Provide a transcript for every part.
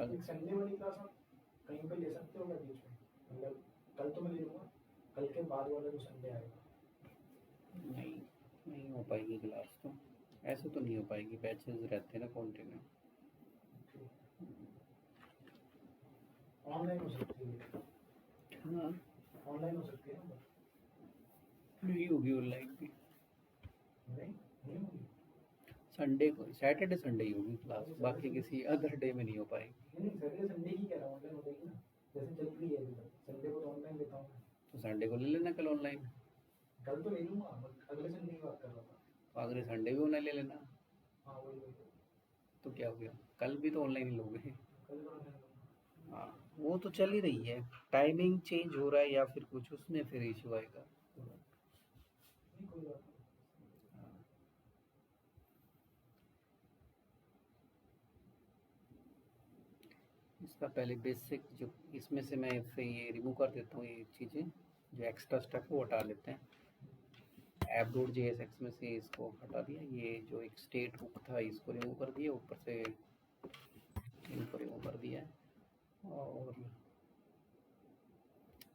कल एक संडे वाली क्लास आप कहीं पे ले सकते हो क्या बीच में? मतलब कल तो मैं ले लूँगा, कल के बाद वाला जो संडे आएगा। नहीं नहीं हो पाएगी क्लास तो, ऐसे तो नहीं हो पाएगी, बैचेस रहते हैं ना कंटिन्यू। ऑनलाइन हो सकती है, हाँ ऑनलाइन हो सकती है ना? नहीं होगी ऑनलाइन भी, नहीं, नहीं होगी। संडे को, सैटरडे संडे ही होगी क्लास, बाकी किसी अदर डे में नहीं हो पाएगी। नहीं, सैटरडे संडे की कह रहा हूँ, ऑनलाइन हो जाएगी ना, जैसे चल रही है अभी तक। संडे को तो ऑनलाइन लेता हूँ मैं। तो संडे को ले लेना कल ऑनलाइन, कल तो ले लूँगा, अगले संडे की बात कर रहा था। तो अगले संडे भी ऑनलाइन ले लेना। हाँ वही वही, तो क्या हो गया, कल भी तो ऑनलाइन ही लोगे। कल तो ऑनलाइन लूँगा। हाँ वो तो चल ही रही है, टाइमिंग चेंज हो रहा है या फिर कुछ, उसमें फिर इशू आएगा। नहीं कोई बात नहीं। हाँ। इसका पहले बेसिक जो इसमें से मैं फिर ये रिमूव कर देता हूँ, ये चीज़ें जो एक्स्ट्रा स्टफ है वो हटा लेते हैं। एप जे एस एक्स में से इसको हटा दिया, ये जो एक स्टेट हुक था इसको रिमूव कर दिया, ऊपर से इनको रिमूव कर दिया है, और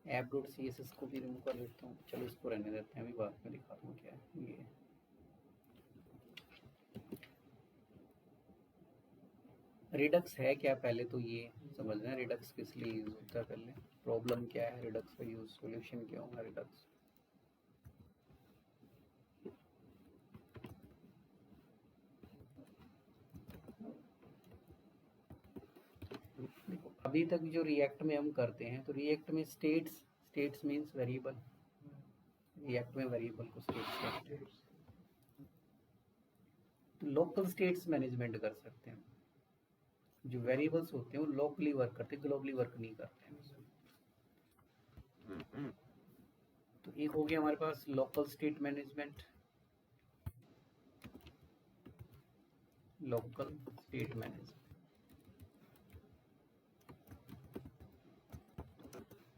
app dot C S S को भी रिमूव कर देता हूँ। चलो इसको रहने देते हैं, अभी बाद में दिखा दूँ क्या है ये। रिडक्स है क्या, पहले तो ये समझना है रिडक्स किस लिए यूज होता है, पहले प्रॉब्लम क्या है रिडक्स का यूज, सॉल्यूशन क्या होगा रिडक्स। देखो अभी तक जो रिएक्ट में हम करते हैं, तो रिएक्ट में स्टेट्स मीन्स वेरिएबल, रिएक्ट में वेरिएबल को स्टेट्स कहते हैं। तो लोकल स्टेट्स मैनेजमेंट कर सकते हैं, जो वेरिएबल्स होते हैं वो लोकली वर्क करते हैं, ग्लोबली वर्क नहीं करते हैं। तो एक हो गया हमारे पास local state management, local state management.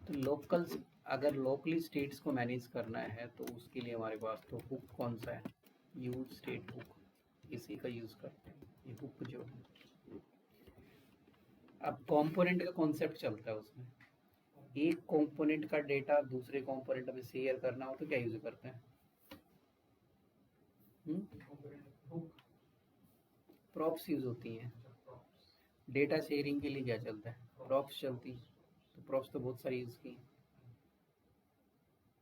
तो लोकल, अगर लोकली स्टेट्स को मैनेज करना है तो उसके लिए हमारे पास तो हुक कौन सा है, यूज स्टेट हुक, इसी का यूज करते हैं, ये हुक जो है। अब कंपोनेंट का कॉन्सेप्ट चलता है उसमें, एक कंपोनेंट का डेटा दूसरे कंपोनेंट में शेयर करना हो तो क्या यूज करते हैं, प्रॉप्स यूज होती हैं। डेटा शेयरिंग के लिए क्या चलता है, प्रॉप्स चलती है। तो प्रॉप्स तो बहुत सारी यूज की।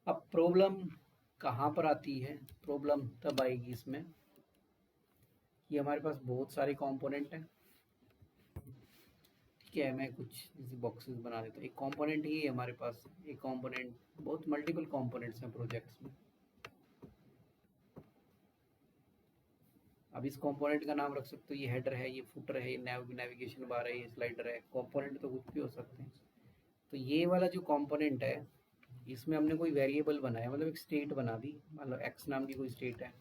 अब प्रॉब्लम कहाँ पर आती है, प्रॉब्लम तब आएगी इसमें कि हमारे पास बहुत सारे कंपोनेंट हैं, ठीक है। मैं कुछ जैसे बॉक्सेस बना देता हूँ, एक कंपोनेंट ही है हमारे पास, एक कंपोनेंट, बहुत मल्टीपल कंपोनेंट्स हैं प्रोजेक्ट्स में। अब इस कंपोनेंट का नाम रख सकते हो, ये हेडर है, ये फुटर है, ये नेविगेशन बार है, ये स्लाइडर है। कंपोनेंट तो कुछ भी हो सकते हैं। तो ये वाला जो कंपोनेंट है, इसमें हमने कोई वेरिएबल बनाया, मतलब एक स्टेट बना दी, मान लो एक्स नाम की कोई स्टेट है,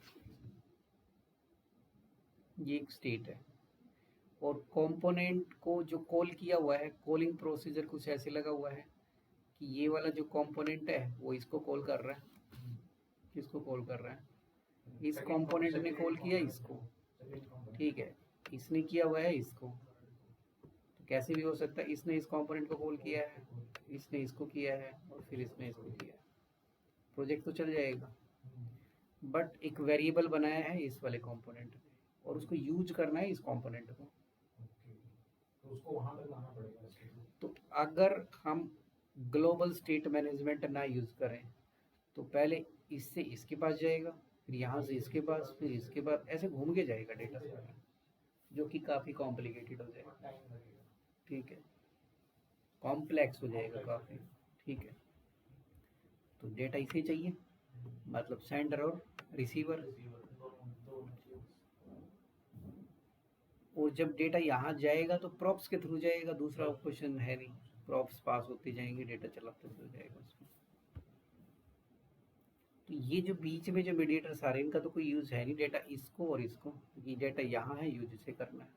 ये एक स्टेट है। और कंपोनेंट को जो कॉल किया हुआ है, कॉलिंग प्रोसीजर कुछ ऐसे लगा हुआ है कि ये वाला जो कंपोनेंट है वो इसको कॉल कर रहा है, किसको कॉल कर रहा है, इस कंपोनेंट ने कॉल किया इसको, ठीक है, इसने किया हुआ है इसको। तो कैसे भी हो सकता है, इसने इस कंपोनेंट को कॉल किया है, इसने इसको किया है, और फिर इसने इसको किया है, प्रोजेक्ट तो चल जाएगा। बट एक वेरिएबल बनाया है इस वाले कंपोनेंट में, और उसको यूज करना है इस कंपोनेंट को, तो उसको वहां तक लाना पड़ेगा। तो अगर हम ग्लोबल स्टेट मैनेजमेंट ना यूज करें तो पहले इससे इसके पास जाएगा, फिर यहाँ से इसके पास, फिर इसके पास, ऐसे घूम के जाएगा डेटा सारा, जो कि काफ़ी कॉम्प्लिकेटेड हो जाएगा, ठीक है, कॉम्प्लेक्स हो जाएगा काफ़ी, ठीक है। तो डेटा इसे चाहिए, मतलब सेंडर और रिसीवर। और जब डेटा यहाँ जाएगा तो प्रॉप्स के थ्रू जाएगा, दूसरा ऑप्शन है नहीं, प्रॉप्स पास होते जाएंगे, डेटा चलाते चल जाएगा उसमें। तो ये जो बीच में जो मीडिएटर सारे, इनका तो कोई यूज है नहीं, डेटा इसको और इसको, ये डेटा यहाँ है, यूज इसे करना है।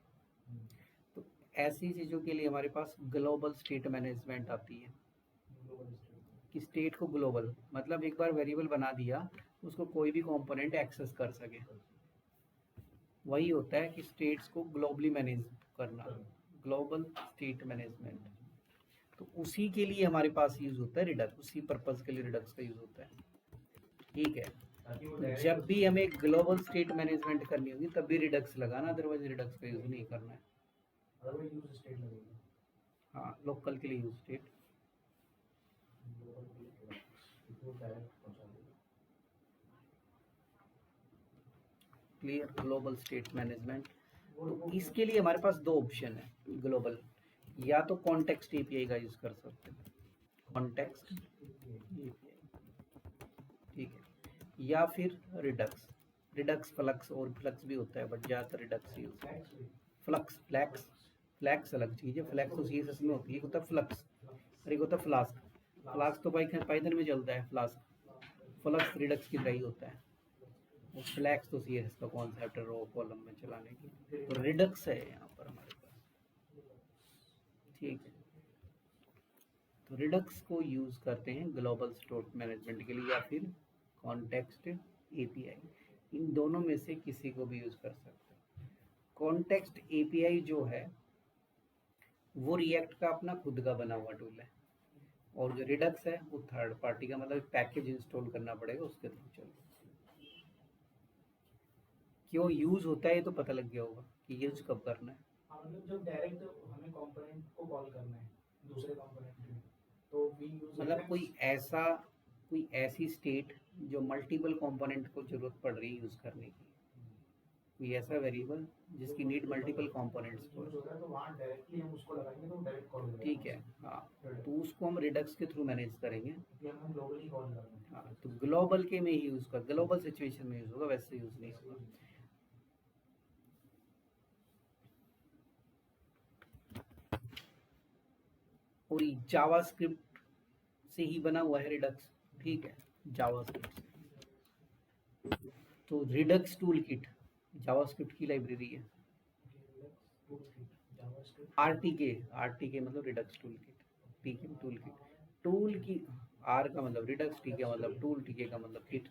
तो ऐसी चीज़ों के लिए हमारे पास ग्लोबल स्टेट मैनेजमेंट आती है, कि स्टेट को ग्लोबल, मतलब एक बार वेरिएबल बना दिया उसको कोई भी कंपोनेंट एक्सेस कर सके, वही होता है कि स्टेट्स को ग्लोबली मैनेज करना, ग्लोबल स्टेट मैनेजमेंट, तो उसी के लिए हमारे पास यूज होता है रिडक्स, उसी पर्पस के लिए रिडक्स का यूज होता है। ठीक है, तो जब भी हमें ग्लोबल स्टेट मैनेजमेंट करनी होगी तब भी रिडक्स लगाना, अदरवाइज रिडक्स का यूज नहीं करना है। अदरवाइज यूज स्टेट लगेगा। हाँ, लोकल के लिए यूज स्टेट। ग्लोबल के लिए इसको डायरेक्ट पहुंचा देगा। Clear, global state management. तो इसके लिए हमारे पास दो ऑप्शन है ग्लोबल, या तो कॉन्टेक्स्ट एपीआई का यूज कर सकते हैं, कॉन्टेक्स्ट एपीआई, ठीक है, या फिर रिडक्स, रिडक्स फ्लक्स और फ्लक्स भी होता है बट ज़्यादातर redux use. Flux, flax, flax अलग चीज़ है, फ्लैक्स तो सीएसएस में होती है, एक होता है फ्लक्स और एक होता है फ्लास्क। फ्लास्क तो पाइथन में चलता है फ्लास्क, फ्लक्स रिडक्स की तरह ही होता है, और फ्लैक्स तो सीएसएस का कॉन्सेप्ट है रो कॉलम में चलाने की, तो रिडक्स है यहाँ पर हमारे पास। ठीक है, तो रिडक्स को यूज करते हैं ग्लोबल स्टोर मैनेजमेंट के लिए या फिर कॉन्टेक्स्ट एपीआई, इन दोनों में से किसी को भी यूज कर सकते हैं। कॉन्टेक्स्ट एपीआई जो है वो रिएक्ट का अपना खुद का बना हुआ टूल है, और जो रिडक्स है वो थर्ड पार्टी का, मतलब पैकेज इंस्टॉल करना पड़ेगा उसके थ्रू चलेगा। क्यों यूज होता है ये तो पता लग गया होगा कि यूज कब करना है। हाँ, मतलब जब डायरेक्ट हमें कंपोनेंट को कॉल करना है दूसरे कंपोनेंट में, तो वी यूज मतलब कोई ऐसी स्टेट जो मल्टीपल कंपोनेंट को जरूरत पड़ रही है यूज करने की, कोई ऐसा वेरिएबल जिसकी नीड मल्टीपल कंपोनेंट्स को, यूज होता है, तो वहाँ डायरेक्टली हम उसको लगाएंगे तो डायरेक्ट कॉल हो जाएगा। ठीक है, हाँ, तो उसको हम रिडक्स के थ्रू मैनेज करेंगे। क्योंकि हम ग्लोबली कॉल कर रहे हैं। हाँ, तो ग्लोबल के में ही यूज कर, ग्लोबल सिचुएशन में यूज होगा, वैसे यूज नहीं होगा। और जावास्क्रिप्ट से ही बना हुआ है रिडक्स, ठीक है, जावास्क्रिप्ट से। तो रिडक्स टूल किट जावास्क्रिप्ट की लाइब्रेरी है, आरटीके मतलब रिडक्स टूल किट, टीके टूल किट, टूल की आर का मतलब रिडक्स, टी का मतलब टूल, टीके का मतलब किट,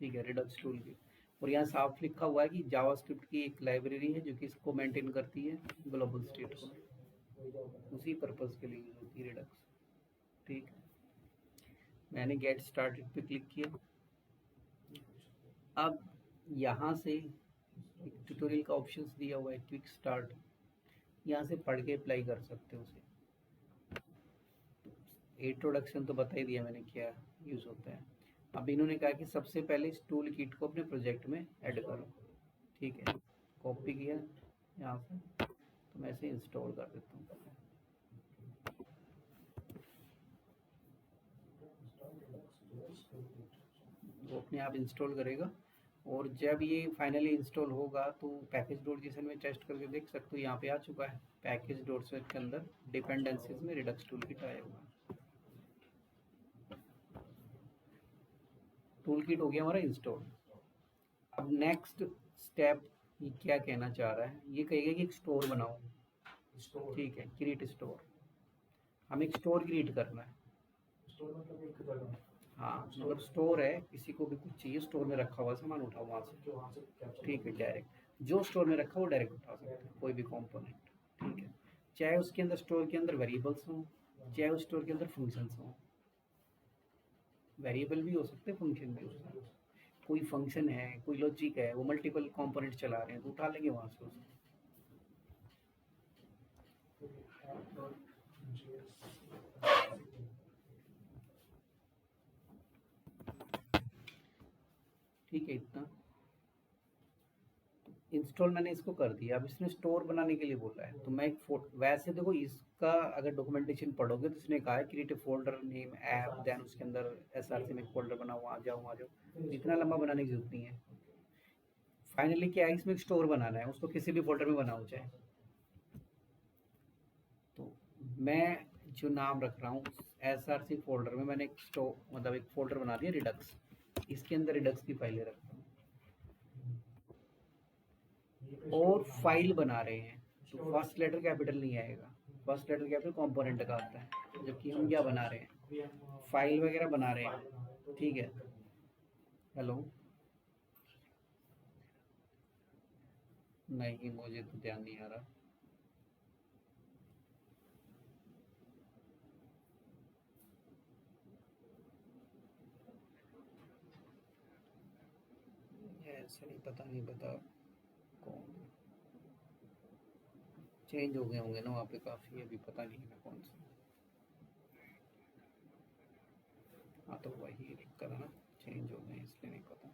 ठीक है, रिडक्स टूल किट। और यहाँ साफ लिखा हुआ है कि जावास्क्रिप्ट की एक लाइब्रेरी है जो कि इसको मेंटेन करती है ग्लोबल स्टेट को, उसी पर्पस के लिए यूज होती है रिडक्स। ठीक है, मैंने गेट स्टार्टेड पे क्लिक किया। अब यहाँ से एक ट्यूटोरियल का ऑप्शंस दिया हुआ है, क्विक स्टार्ट, यहाँ से पढ़ के अप्लाई कर सकते हो उसे। इंट्रोडक्शन तो बता ही दिया मैंने क्या यूज़ होता है। अब इन्होंने कहा कि सबसे पहले इस टूल किट को अपने प्रोजेक्ट में ऐड करो, ठीक है, कॉपी किया यहाँ से, तो मैं इसे इंस्टॉल कर देता हूँ। वो अपने आप इंस्टॉल करेगा, और जब ये फाइनली इंस्टॉल होगा तो पैकेज डॉट जेसन में टेस्ट करके देख सकते हो, यहाँ पे आ चुका है पैकेज डॉट जेसन के अंदर डिपेंडेंसीज में रिडक्स टूल किट आया हुआ है। टूल किट हो गया हमारा इंस्टॉल। अब नेक्स्ट स्टेप ये क्या कहना चाह रहा है, ये कहेगा कि एक स्टोर बनाओ, ठीक है, क्रिएट स्टोर, हमें एक स्टोर क्रिएट करना है। स्टोर मतलब एक जगह, हाँ, मतलब स्टोर है, किसी को भी कुछ चाहिए स्टोर में रखा हुआ सामान उठाओ वहाँ से, जो वहाँ से कैप्चर, ठीक है, डायरेक्ट जो स्टोर में रखा वो डायरेक्ट उठा सकते हैं कोई भी कंपोनेंट, ठीक है, चाहे उसके अंदर स्टोर के अंदर वेरिएबल्स हों, चाहे उस स्टोर के अंदर फंक्शंस हों, वेरिएबल भी हो सकते हैं, फंक्शन भी हो सकते हैं। कोई फंक्शन है, कोई लॉजिक है, वो मल्टीपल कंपोनेंट चला रहे हैं तो उठा लेंगे वहाँ से उसको। ठीक है, इतना इंस्टॉल मैंने इसको कर दिया। अब इसने स्टोर बनाने के लिए बोला है, तो मैं एक वैसे देखो इसका अगर डॉक्यूमेंटेशन पढ़ोगे तो इसने कहा है create folder name app, then उसके अंदर एसआरसी में एक फोल्डर बनाओ, आ जाओ, तो इतना लंबा बनाने की जरूरत नहीं है। फाइनली क्या है, इसमें एक स्टोर बनाना है, उसको किसी भी फोल्डर में बनाओ चाहे, तो मैं जो नाम रख रहा हूँ एसआरसी फोल्डर में मैंने एक स्टोर मतलब एक फोल्डर बना दिया रिडक्स, इसके अंदर रिडक्स की फाइलें रखता हूँ। और फाइल बना रहे हैं तो फर्स्ट लेटर कैपिटल नहीं आएगा, फर्स्ट लेटर कैपिटल कंपोनेंट का आता है, जबकि हम क्या बना रहे हैं, फाइल वगैरह बना रहे हैं, ठीक है। हेलो, नहीं मुझे तो ध्यान नहीं आ रहा। ऐसे नहीं, पता नहीं बता कौन चेंज हो गए होंगे ना वहाँ पे काफ़ी, अभी पता नहीं है कौन सा। हाँ तो वही दिक्कत है ना, चेंज हो गए इसलिए नहीं पता।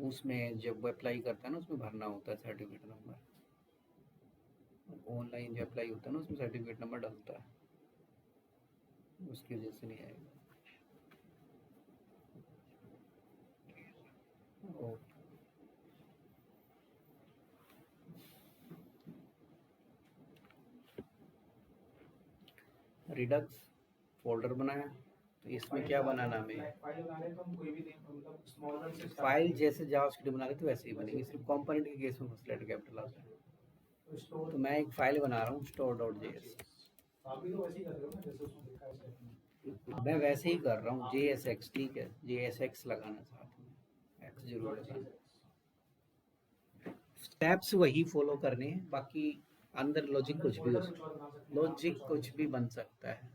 उसमें जब अप्लाई करता है ना उसमें भरना होता है सर्टिफिकेट नंबर, ऑनलाइन जो अप्लाई होता है ना उसमें सर्टिफिकेट नंबर डलता है, उसकी वजह से नहीं आएगा। ओ, रिडक्स फोल्डर बनाया, तो इसमें क्या बनाना हमें, फाइल बना रहे हैं तो हम कोई भी मतलब स्मॉल वर्ड से start फाइल करेंगे। जैसे जावास्क्रिप्ट बना रहे तो वैसे ही बनेगी, सिर्फ कंपोनेंट के केस में फर्स्ट लेटर कैपिटल आता है। तो स्टोर तो मैं एक फाइल बना रहा हूँ store.js, आप भी तो वैसे ही कर रहे हो ना जैसे उसमें लिखा है स्टेटमेंट। मैं वैसे ही कर रहा हूँ JSX, ठीक है, JSX लगाना साथ में, एक्स जरूर लगाना, स्टेप्स वही फॉलो करने हैं, बाकी अंदर लॉजिक कुछ भी हो सकता है, लॉजिक कुछ भी बन सकता है।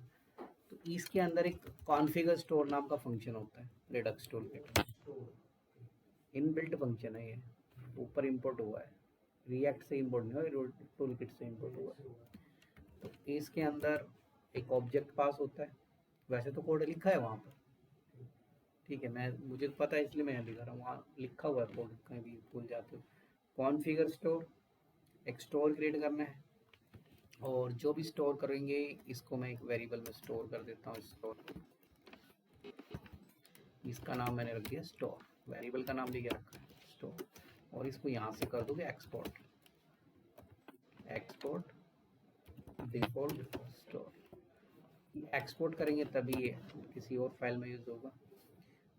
तो इसके अंदर एक कॉन्फ़िगर स्टोर नाम का फंक्शन होता है Redux tool kit, inbuilt function है ये, ऊपर इंपोर्ट हुआ है, रिएक्ट से इंपोर्ट नहीं हुआ, टूल किट से इंपोर्ट हुआ है। तो इसके अंदर एक ऑब्जेक्ट पास होता है, वैसे तो कोड लिखा है वहाँ पर, ठीक है, मैं मुझे तो पता है इसलिए मैं यहाँ लिखा रहा हूँ, वहाँ लिखा हुआ है कोड, कहीं भी भूल जाते हो। कॉन्फ़िगर स्टोर, एक स्टोर क्रिएट करना है, और जो भी स्टोर करेंगे इसको मैं एक वेरिएबल में स्टोर कर देता हूँ, स्टोर, इसका नाम मैंने रख दिया स्टोर, वेरिएबल का नाम भी क्या रखा है स्टोर, और इसको यहाँ से कर दोगे export, export default store, export करेंगे तभी ये किसी और फाइल में यूज होगा।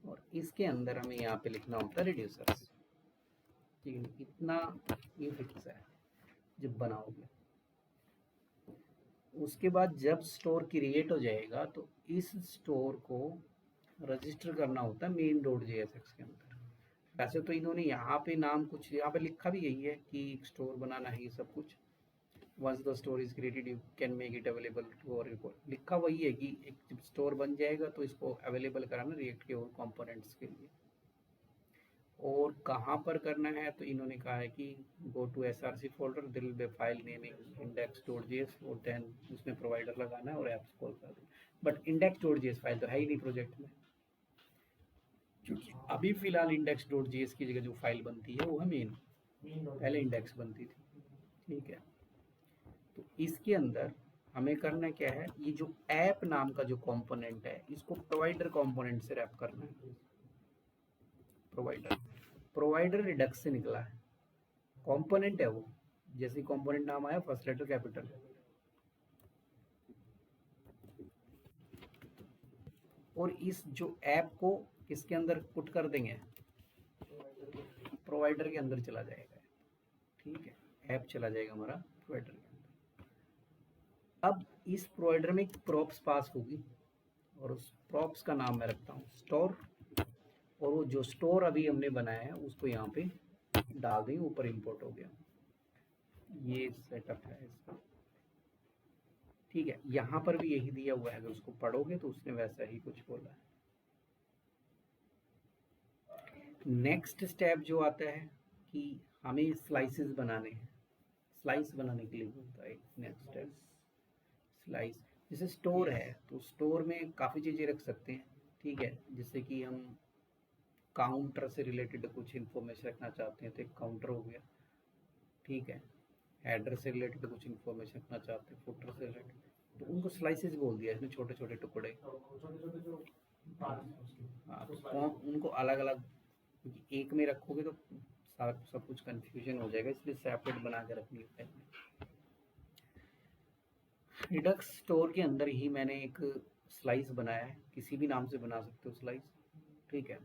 और इसके अंदर हमें यहाँ पे लिखना होता है रिड्यूसर्स, ठीक है, इतना ये फिक्स है जब बनाओगे। उसके बाद जब स्टोर क्रिएट हो जाएगा तो इस स्टोर को रजिस्टर करना होता है main.jsx के अंदर। वैसे तो इन्होंने यहाँ पे नाम कुछ यहाँ पे लिखा भी यही है कि स्टोर बनाना है, ये सब कुछ, once the store is created you can make it available to और रिपोर्ट, लिखा वही है कि एक जब स्टोर बन जाएगा तो इसको अवेलेबल कराना रिएक्ट के और कंपोनेंट्स के लिए। और कहाँ पर करना है तो इन्होंने कहा है कि गो टू src फोल्डर, दिल will be file naming index.js, और देन उसमें प्रोवाइडर लगाना है और ऐप्स कॉल कर देना। बट index.js फाइल तो है ही नहीं प्रोजेक्ट में, क्योंकि अभी फिलहाल index.js की जगह जो फाइल बनती है वो है मेन, पहले इंडेक्स बनती थी, ठीक है। तो इसके अंदर हमें करना क्या है, ये जो ऐप नाम का जो कंपोनेंट है इसको प्रोवाइडर कंपोनेंट से रैप करना है। प्रोवाइडर, प्रोवाइडर रिडक्स से निकला है, कंपोनेंट है वो, जैसे कंपोनेंट नाम आया फर्स्ट लेटर कैपिटल। और इस जो ऐप को इसके अंदर पुट कर देंगे, प्रोवाइडर के अंदर चला जाएगा, ठीक है, ऐप चला जाएगा हमारा प्रोवाइडर के अंदर। अब इस प्रोवाइडर में एक प्रॉप्स पास होगी, और उस प्रॉप्स का नाम मैं रखता हूँ स्टोर, और वो जो स्टोर अभी हमने बनाया है उसको यहाँ पे डाल देंगे, ऊपर इंपोर्ट हो गया, ये सेटअप है इसका, ठीक है। यहाँ पर भी यही दिया हुआ है, अगर उसको पढ़ोगे तो उसने वैसा ही कुछ बोला है। नेक्स्ट स्टेप जो आता है कि हमें स्लाइसेस बनाने हैं, स्लाइस बनाने के लिए बोलता है नेक्स्ट स्टेप स्लाइस। जैसे स्टोर है तो स्टोर में काफ़ी चीज़ें रख सकते हैं, ठीक है, जैसे कि हम काउंटर से रिलेटेड कुछ इन्फॉर्मेशन रखना चाहते हैं तो एक काउंटर हो गया, ठीक है, हेडर से रिलेटेड कुछ इन्फॉर्मेशन रखना चाहते हैं, फुटर से रिलेटेड, तो उनको स्लाइसेस बोल दिया, इसमें छोटे छोटे टुकड़े, छोटे छोटे जो पार्ट हैं उसके, हाँ, तो उनको अलग अलग, क्योंकि एक में रखोगे तो सब कुछ कंफ्यूजन हो जाएगा, इसलिए सेपरेट बना के रखनी है। रिडक्स स्टोर के अंदर ही मैंने एक स्लाइस बनाया है, किसी भी नाम से बना सकते हो स्लाइस, ठीक है।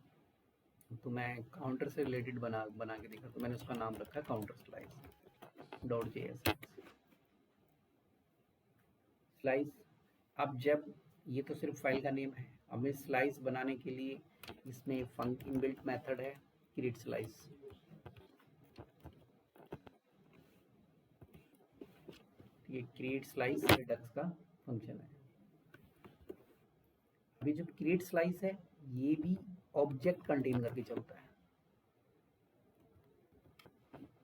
तो मैं काउंटर से रिलेटेड बना के दिखा, तो मैंने उसका नाम रखा है काउंटर स्लाइस स्लाइस। अब जब ये तो सिर्फ फाइल का नेम है, अब मैं स्लाइस बनाने के लिए इसमें इनबिल्ट मेथड है क्रिएट स्लाइस, ये क्रिएट स्लाइस रिडक्स का फंक्शन है। अभी जो क्रिएट स्लाइस है ये भी ऑब्जेक्ट कंटेन करके चलता है,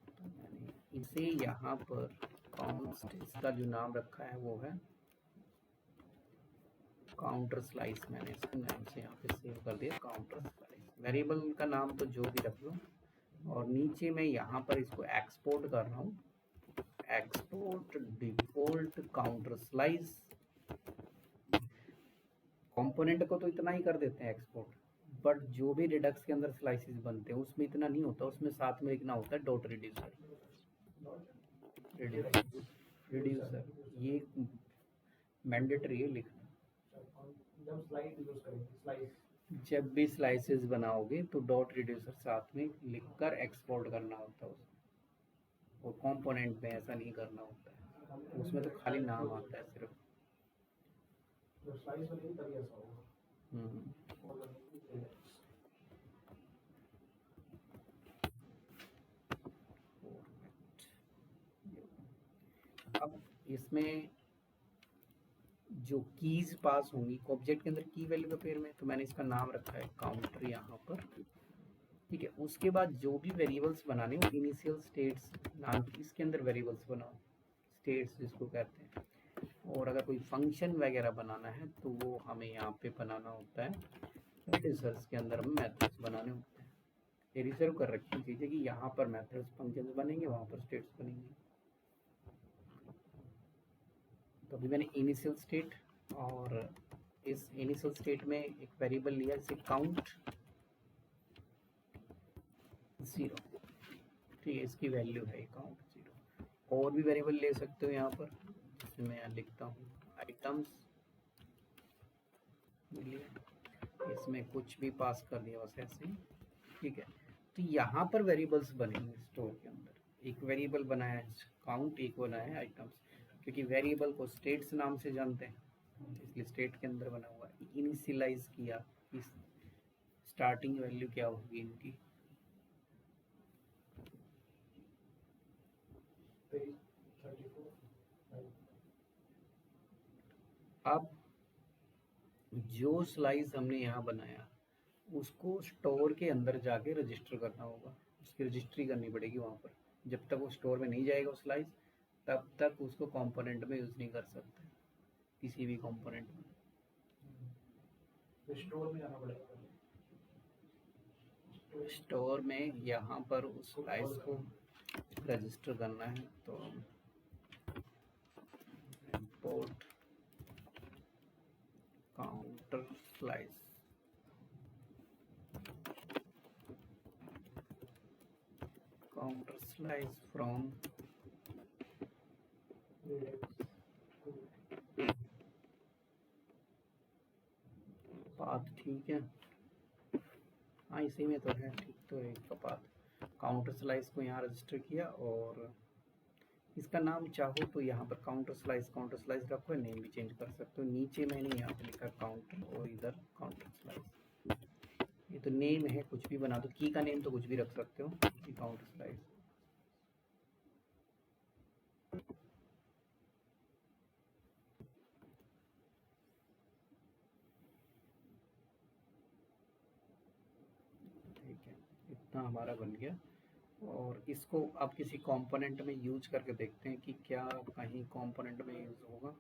तो मैंने इसे यहाँ पर काउंट, इसका जो नाम रखा है वो है काउंटर स्लाइस। मैंने इसको नाम से यहाँ पे सेव कर दिया काउंटर स्लाइस। वेरिएबल का नाम तो जो भी रख लो, और नीचे मैं यहाँ पर इसको एक्सपोर्ट कर रहा हूँ, export default counter slice. Component को तो इतना ही कर देते हैं एक्सपोर्ट, बट जो भी रिडक्स के अंदर स्लाइसेस बनते हैं उसमें इतना नहीं होता, उसमें साथ में लिखना होता है डॉट रिड्यूसर। रिड्यूसर ये मैंडेटरी है लिखना। जब स्लाइड यूज करेंगे, स्लाइस जब भी स्लाइसेस बनाओगे तो डॉट रिड्यूसर साथ में लिखकर एक्सपोर्ट करना होता है उसको, और कंपोनेंट में ऐसा नहीं करना होता है, उसमें तो खाली नाम आता है सिर्फ। जब स्लाइस बनेगी तभी ऐसा होगा। अब इसमें जो कीज पास होंगी ऑब्जेक्ट के अंदर, की वैल्यू के पेयर में, तो मैंने इसका नाम रखा है काउंटर यहाँ पर, ठीक है। उसके बाद जो भी वेरिएबल्स बनाने हो, इनिशियल स्टेट्स नाम की इसके अंदर वेरिएबल्स बनाओ, स्टेट्स जिसको कहते हैं। और अगर कोई फंक्शन वगैरह बनाना है तो वो हमें यहाँ पे बनाना होता है, रिजल्ट्स के अंदर हमें मेथड्स बनाने होते हैं। ये रिजर्व कर रखी चीज़ है कि यहाँ पर मेथड्स फंक्शंस बनेंगे, वहाँ पर स्टेट्स बनेंगे। तो अभी मैंने इनिशियल स्टेट, और इस इनिशियल स्टेट में एक वेरिएबल लिया जिसे काउंट 0, ठीक है, इसकी वैल्यू है काउंट 0। और भी वेरिएबल ले सकते हो यहाँ पर, जिसमें मैं यहाँ लिखता हूँ आइटम्स, इसमें कुछ भी पास कर दिया बस ऐसे ही, ठीक है। तो यहाँ पर वेरिएबल्स बनेंगे स्टोर के अंदर। एक वेरिएबल बनाया है काउंट, एक बनाया है आइटम्स, क्योंकि वेरिएबल को स्टेट्स नाम से जानते हैं इसलिए स्टेट के अंदर बना हुआ है। इनिशियलाइज किया, इस स्टार्टिंग वैल्यू क्या होगी इनकी, अब जो स्लाइस हमने यहाँ बनाया उसको स्टोर के अंदर जाके रजिस्टर करना होगा, उसकी रजिस्ट्री करनी पड़ेगी वहाँ पर। जब तक वो स्टोर में नहीं जाएगा वो स्लाइस, तब तक उसको कंपोनेंट में यूज़ नहीं कर सकते, किसी भी कंपोनेंट में। स्टोर में जाना पड़ेगा, स्टोर में यहाँ पर उस स्लाइस को रजिस्टर करना है, तो import counter slice, counter slice from path, ठीक है। हाँ इसी में तो है, ठीक तो है इसका पाथ। काउंटर स्लाइस को यहाँ रजिस्टर किया, और इसका नाम चाहो तो यहाँ पर काउंटर स्लाइस रखो, नेम भी चेंज कर सकते हो। नीचे मैंने यहाँ पे लिखा काउंटर और इधर काउंटर स्लाइस। ये तो नेम है, कुछ भी बना दो, की का नेम तो कुछ भी रख सकते हो, काउंटर स्लाइस। ठीक है, इतना हमारा बन गया। और इसको अब किसी कंपोनेंट में यूज करके देखते हैं कि क्या कहीं कंपोनेंट में यूज होगा।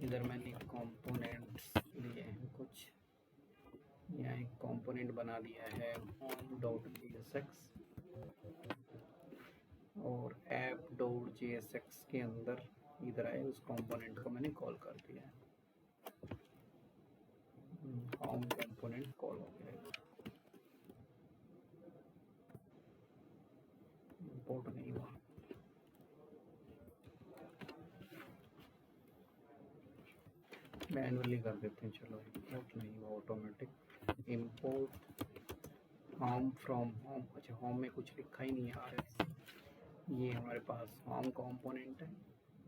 इधर मैंने कंपोनेंट्स लिए हैं कुछ, यहाँ एक कंपोनेंट बना लिया है home.jsx, और app.jsx के अंदर इधर आए उस कंपोनेंट को मैंने कॉल कर दिया है, होम कंपोनेंट कॉल हो गया, इंपोर्ट नहीं हुआ। मैनुअली कर देते हैं, चलो इंपोर्ट नहीं हुआ, automatic import home from home. अच्छा होम में कुछ लिखा ही नहीं आ रहा है, ये हमारे पास होम कंपोनेंट है,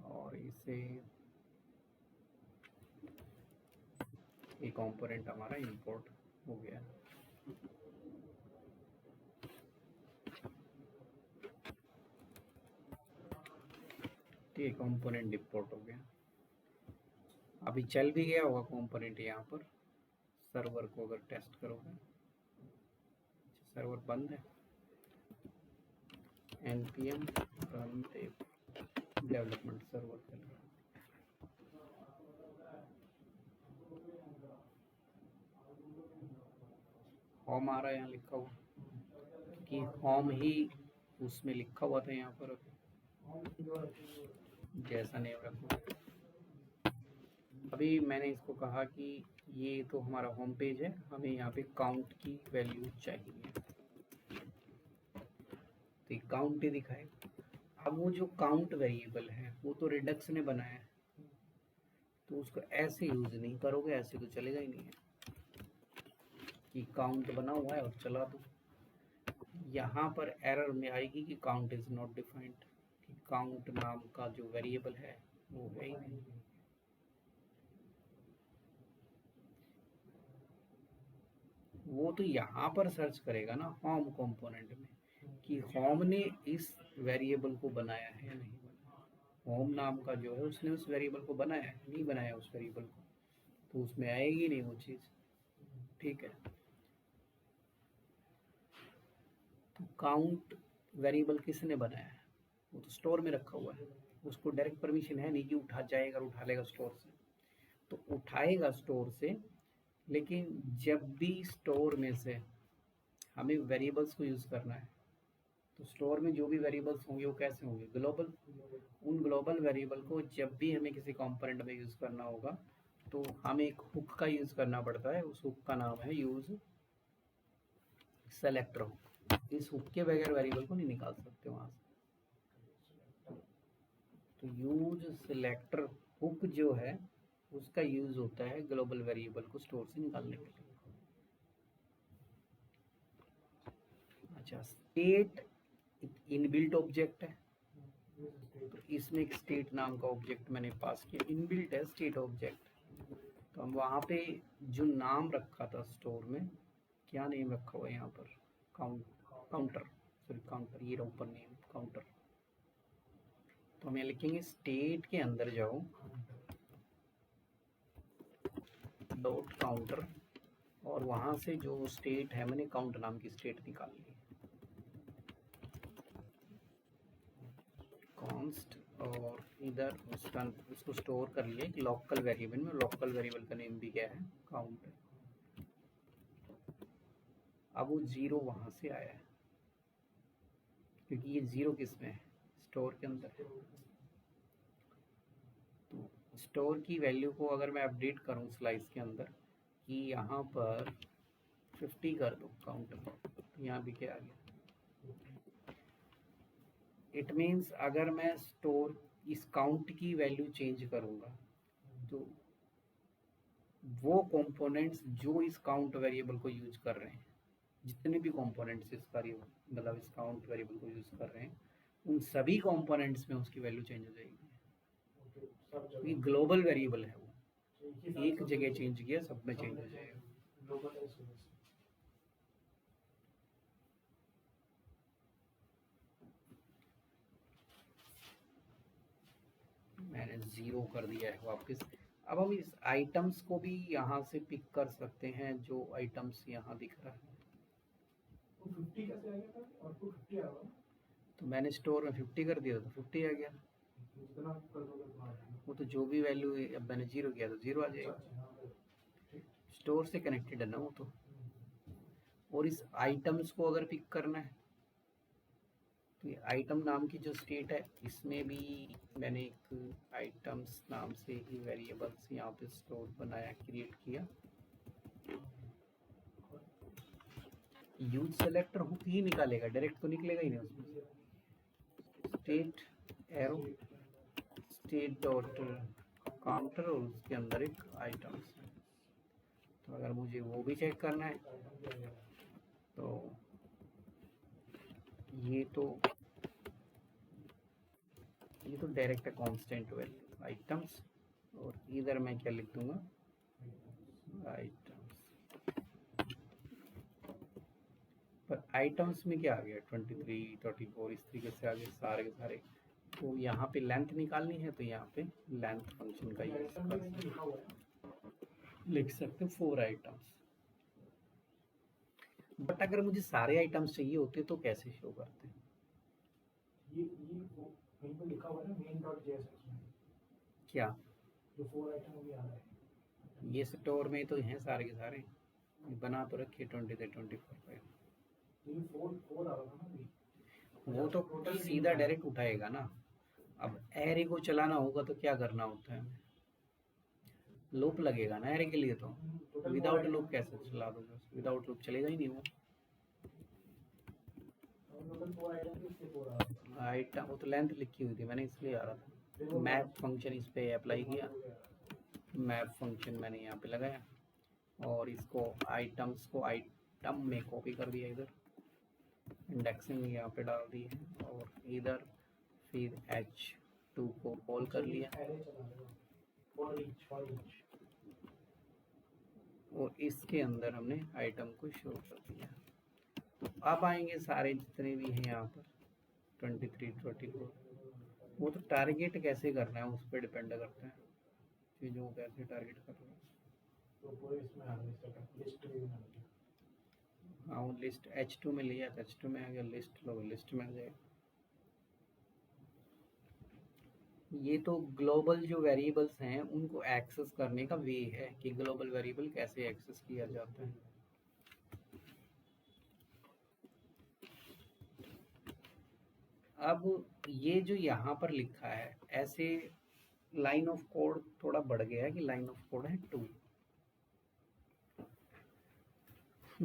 और इसे ये कंपोनेंट हमारा इंपोर्ट हो गया। ये कंपोनेंट इंपोर्ट हो गया। अभी चल भी गया होगा कंपोनेंट यहाँ पर, सर्वर को अगर टेस्ट करोगे, सर्वर बंद है, npm run डेवलपमेंट सर्वर चल रहा है। होम आ रहा है यहाँ लिखा हुआ, कि होम ही उसमें लिखा हुआ था यहाँ पर, जैसा नेम रखो। अभी मैंने इसको कहा कि ये तो हमारा होम पेज है, हमें यहाँ पे काउंट की वैल्यू चाहिए, तो ये काउंट ही दिखाए। अब वो जो काउंट वेरिएबल है वो तो रिडक्स ने बनाया है, तो उसको ऐसे यूज नहीं करोगे, ऐसे तो चलेगा ही नहीं है कि काउंट बना हुआ है और चला दो। यहाँ पर एरर में आएगी कि काउंट इज नॉट डिफाइंड, कि काउंट नाम का जो वेरिएबल है वो है ही नहीं। वो तो यहाँ पर सर्च करेगा ना होम कंपोनेंट में, कि होम ने इस वेरिएबल को बनाया है या नहीं बनाया। होम नाम का जो है उसने उस वेरिएबल को बनाया है, नहीं बनाया उस वेरिएबल को, तो उसमें आएगी नहीं वो चीज़। ठीक है, तो काउंट वेरिएबल किसने बनाया है? वो तो स्टोर में रखा हुआ है, उसको डायरेक्ट परमिशन है नहीं कि उठा जाएगा और उठा लेगा स्टोर से, तो उठाएगा स्टोर से, लेकिन जब भी स्टोर में से हमें वेरिएबल्स को यूज़ करना है, तो स्टोर में जो भी वेरिएबल्स होंगे वो कैसे होंगे? ग्लोबल। उन ग्लोबल वेरिएबल को जब भी हमें किसी कंपोनेंट में यूज़ करना होगा, तो हमें एक हुक का यूज़ करना पड़ता है, उस हुक का नाम है यूज़ सेलेक्टर हुक। इस हुक के बगैर वेरिएबल को नहीं निकाल सकते वहाँ से। तो यूज सेलेक्टर हुक जो है उसका यूज होता है ग्लोबल वेरिएबल को स्टोर से निकालने के लिए। अच्छा, स्टेट इनबिल्ट ऑब्जेक्ट है, तो इसमें एक स्टेट नाम का ऑब्जेक्ट मैंने पास किया, इनबिल्ट है स्टेट ऑब्जेक्ट। तो हम वहाँ पे जो नाम रखा था स्टोर में, क्या नेम रखा हुआ है यहाँ पर? काउंटर, सॉरी काउंटर, ये ऊपर नेम काउंटर। तो हम यहाँ लिखेंगे स्टेट के अंदर जाओ डॉट काउंटर, और वहाँ से जो स्टेट है, मैंने काउंट नाम की स्टेट निकाल ली, कॉन्स्ट, और इधर उसको स्टोर कर लिया एक लोकल वेरिएबल में। लोकल वेरिएबल का नेम भी क्या है? काउंट है। अब वो जीरो वहाँ से आया है, क्योंकि ये जीरो किस में है? स्टोर के अंदर। तो स्टोर की वैल्यू को अगर मैं अपडेट करूँ स्लाइस के अंदर कि यहाँ पर 50 कर दो काउंट, तो यहाँ भी क्या आ गया? इट मीन्स अगर मैं स्टोर इस काउंट की वैल्यू चेंज करूँगा, तो वो कंपोनेंट्स जो इस काउंट वेरिएबल को यूज कर रहे हैं, जितने भी कंपोनेंट्स इस मतलब इस काउंट वेरिएबल को यूज कर रहे हैं, उन सभी कंपोनेंट्स में उसकी वैल्यू चेंज हो जाएगी। ये ग्लोबल वेरिएबल है, वो एक जगह चेंज किया सब में चेंज हो जाएगा। मैंने जीरो कर दिया है वापस। अब हम इस आइटम्स को भी यहाँ से पिक कर सकते हैं, जो आइटम्स यहाँ दिख रहा है। 50 कैसे आ गया था? और 50 आ रहा है, तो मैंने स्टोर में 50 कर दिया तो 50 आ गया। जितना कर दोगे उतना वो तो जो भी वैल्यू अब मैंने जीरो किया तो जीरो आ जाएगा, स्टोर से कनेक्टेड है ना वो तो। और इस आइटम्स को अगर पिक करना है, तो ये आइटम नाम की जो स्टेट है, इसमें भी मैंने एक आइटम्स नाम से ही वेरिएबल्स यहाँ पे स्टोर बनाया, क्रिएट किया। यूज सेलेक्टर हुक ही निकालेगा, डायरेक्ट तो निकलेगा ही नहीं उसमें। State arrow state dot counter, और उसके अंदर एक आइटम्स है। तो अगर मुझे वो भी चेक करना है, तो ये तो डायरेक्ट है कांस्टेंट वैल्यू आइटम्स, और इधर मैं क्या लिख दूंगा? आइटम्स। पर आइटम्स में क्या आ गया? 23, 34 इस तरीके से आ गए सारे के सारे तो यहाँ पे लेंथ निकालनी है तो यहाँ पे लेंथ फंक्शन का यूज आइटम कर के नीचे लिखा हुआ है लिख सकते हो 4 आइटम्स। बट अगर मुझे सारे आइटम्स चाहिए होते तो कैसे शो करते हैं? ये वो कहीं पे लिखा हुआ है ना मेन डॉट जेएसएक्स में क्या जो 4 आइटम अभी आ रहा है ये स्टोर में तो हैं सारे के सारे, बना तो रखे 20 से 24 पे। ये 4 आ रहा था ना अभी वो तो टोटल सीधा डायरेक्ट उठाएगा ना। अब एरे को चलाना होगा तो क्या करना होता है, लूप लगेगा ना एरे के लिए। तो टोटल विदाउट लूप कैसे चला दोगे? विदाउट लूप चलेगा ही नहीं वो। टोटल 4 आइटम के इसलिए 4 आ रहा था आइटम वो तो लेंथ लिखी हुई थी मैंने इसलिए आ रहा फिर था। वो मैप फंक्शन इस पे अप्लाई किया, हो गया मैप फंक्शन मैंने यहाँ पे लगाया और इसको आइटम्स को आइटम में कॉपी कर दिया, इधर इंडेक्सिंग यहाँ पे डाल दी है और इधर फिर h2 को कॉल कर लिया एरे चला रहे हो फॉर ईच और इसके अंदर हमने आइटम को शो कर दिया। तो अब आएंगे सारे जितने भी हैं यहाँ पर 23 24, वो तो टारगेट कैसे करना है उस पर डिपेंड करता है चीज़ों को कैसे टारगेट करना है। तो पूरे इसमें आ गया सेटअप लिस्ट भी बना दी हाँ वो लिस्ट h2 में लिया तो h2 में आ गया, लिस्ट लो लिस्ट में आ जाएगा। ये तो ग्लोबल जो वेरिएबल्स हैं उनको एक्सेस करने का वे है कि ग्लोबल वेरिएबल कैसे एक्सेस किया जाता है। अब ये जो यहाँ पर लिखा है ऐसे लाइन ऑफ कोड थोड़ा बढ़ गया है कि लाइन ऑफ कोड है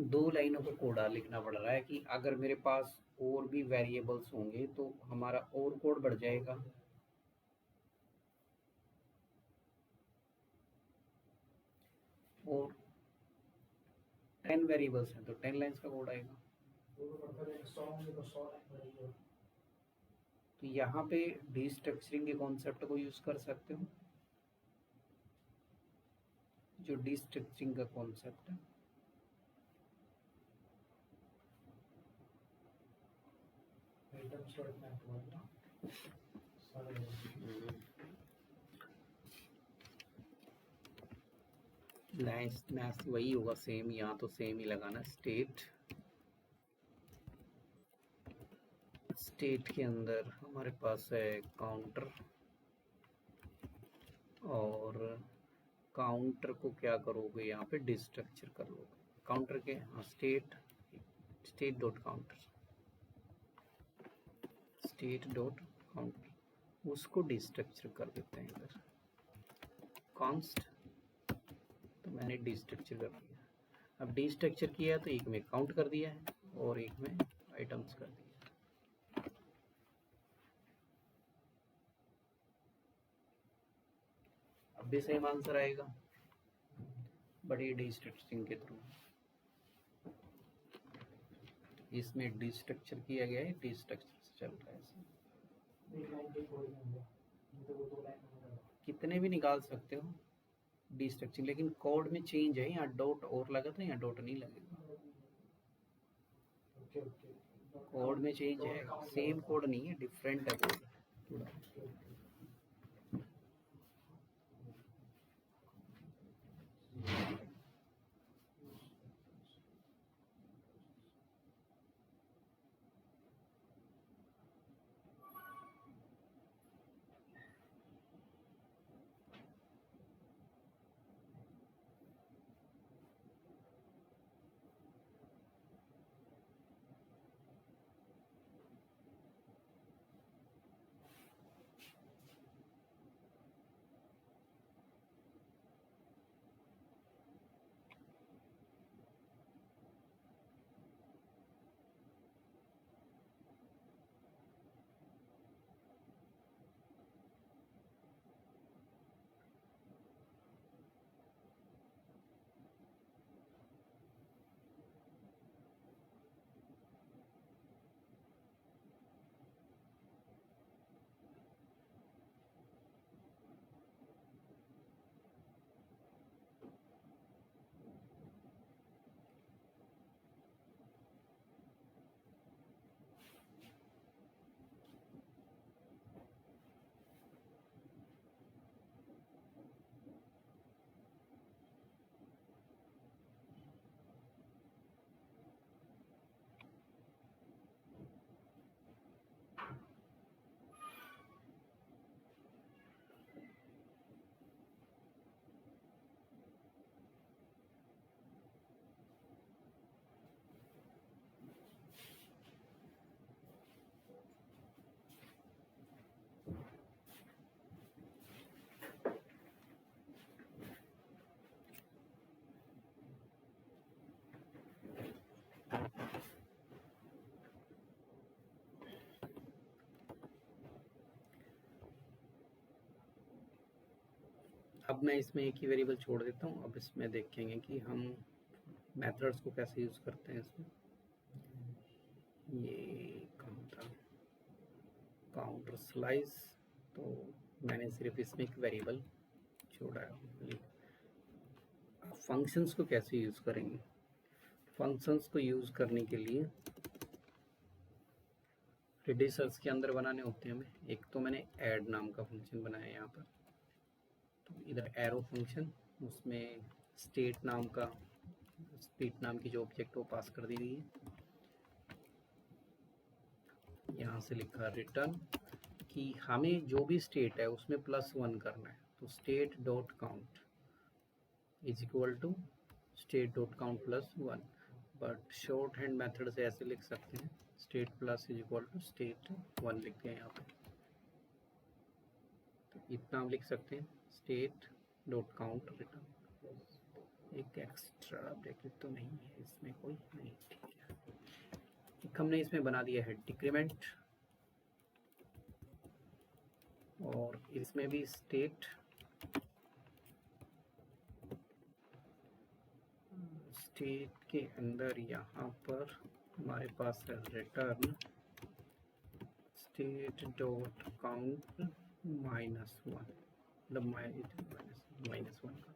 2 लाइनों का कोड लिखना पड़ रहा है कि अगर मेरे पास और भी वेरिएबल्स होंगे तो हमारा और कोड बढ़ जाएगा। और 10 वेरिएबल्स हैं तो 10 लाइन्स का कोड आएगा। वो तो पड़ता है 100 होंगे तो 100 लाइन बढ़ेगी तो यहाँ पे डिस्ट्रक्चरिंग के कॉन्सेप्ट को यूज कर सकते हो। जो डिस्ट्रक्चरिंग का कॉन्सेप्ट है आइटम्स का इतना है सारे लाइन्स मैथ वही होगा सेम, यहाँ तो सेम ही लगाना। स्टेट के अंदर हमारे पास है काउंटर और काउंटर को क्या करोगे यहाँ पे डिस्ट्रक्चर कर लोगे काउंटर के। हाँ स्टेट डॉट काउंटर उसको डिस्ट्रक्चर कर देते हैं इधर कॉन्स्ट। तो मैंने डिस्ट्रक्चर कर दिया। अब डिस्ट्रक्चर किया तो एक में काउंट कर दिया है और एक में आइटम्स कर दिया। अब भी सेम आंसर आएगा बट ये डिस्ट्रक्चरिंग के थ्रू। इसमें डिस्ट्रक्चर किया गया है, डिस्ट्रक्चर से चल रहा है ऐसे। एक लाइन के कोड में हो गया तो वो 2 लाइन में हो जाएगा कितने भी निकाल सकते हो डिस्ट्रक्चर, लेकिन कोड में चेंज है। यहाँ डॉट और लगा था, यहाँ डॉट नहीं लगेगा। ओके ओके कोड में चेंज है, सेम कोड नहीं है, डिफरेंट है कोड थोड़ा। अब मैं इसमें एक ही वेरिएबल छोड़ देता हूँ। अब इसमें देखेंगे कि हम मेथड्स को कैसे यूज़ करते हैं इसमें। ये कहाँ था, काउंटर स्लाइस, तो मैंने सिर्फ इसमें एक वेरिएबल छोड़ा है। फंक्शंस को कैसे यूज़ करेंगे, फंक्शंस को यूज़ करने के लिए रेडिसर्स के अंदर बनाने होते हैं हमें। एक तो मैंने ऐड नाम का फंक्शन बनाया है यहाँ पर, तो इधर एरो फंक्शन, उसमें स्टेट नाम की जो ऑब्जेक्ट वो पास कर दी गई है। यहाँ से लिखा रिटर्न कि हमें जो भी स्टेट है उसमें +1 करना है, तो state dot count is equal to state dot count +1। But short hand method से ऐसे लिख सकते हैं, state plus is equal to state 1 लिख दिया यहाँ पे। तो इतना हम लिख सकते हैं, स्टेट डॉट काउंट रिटर्न। एक एक्स्ट्रा ब्रैकेट तो नहीं है इसमें कोई, नहीं, ठीक है। एक हमने इसमें बना दिया है डिक्रीमेंट, और इसमें भी स्टेट के अंदर यहाँ पर हमारे पास है रिटर्न स्टेट डॉट काउंट -1, मतलब -1 का।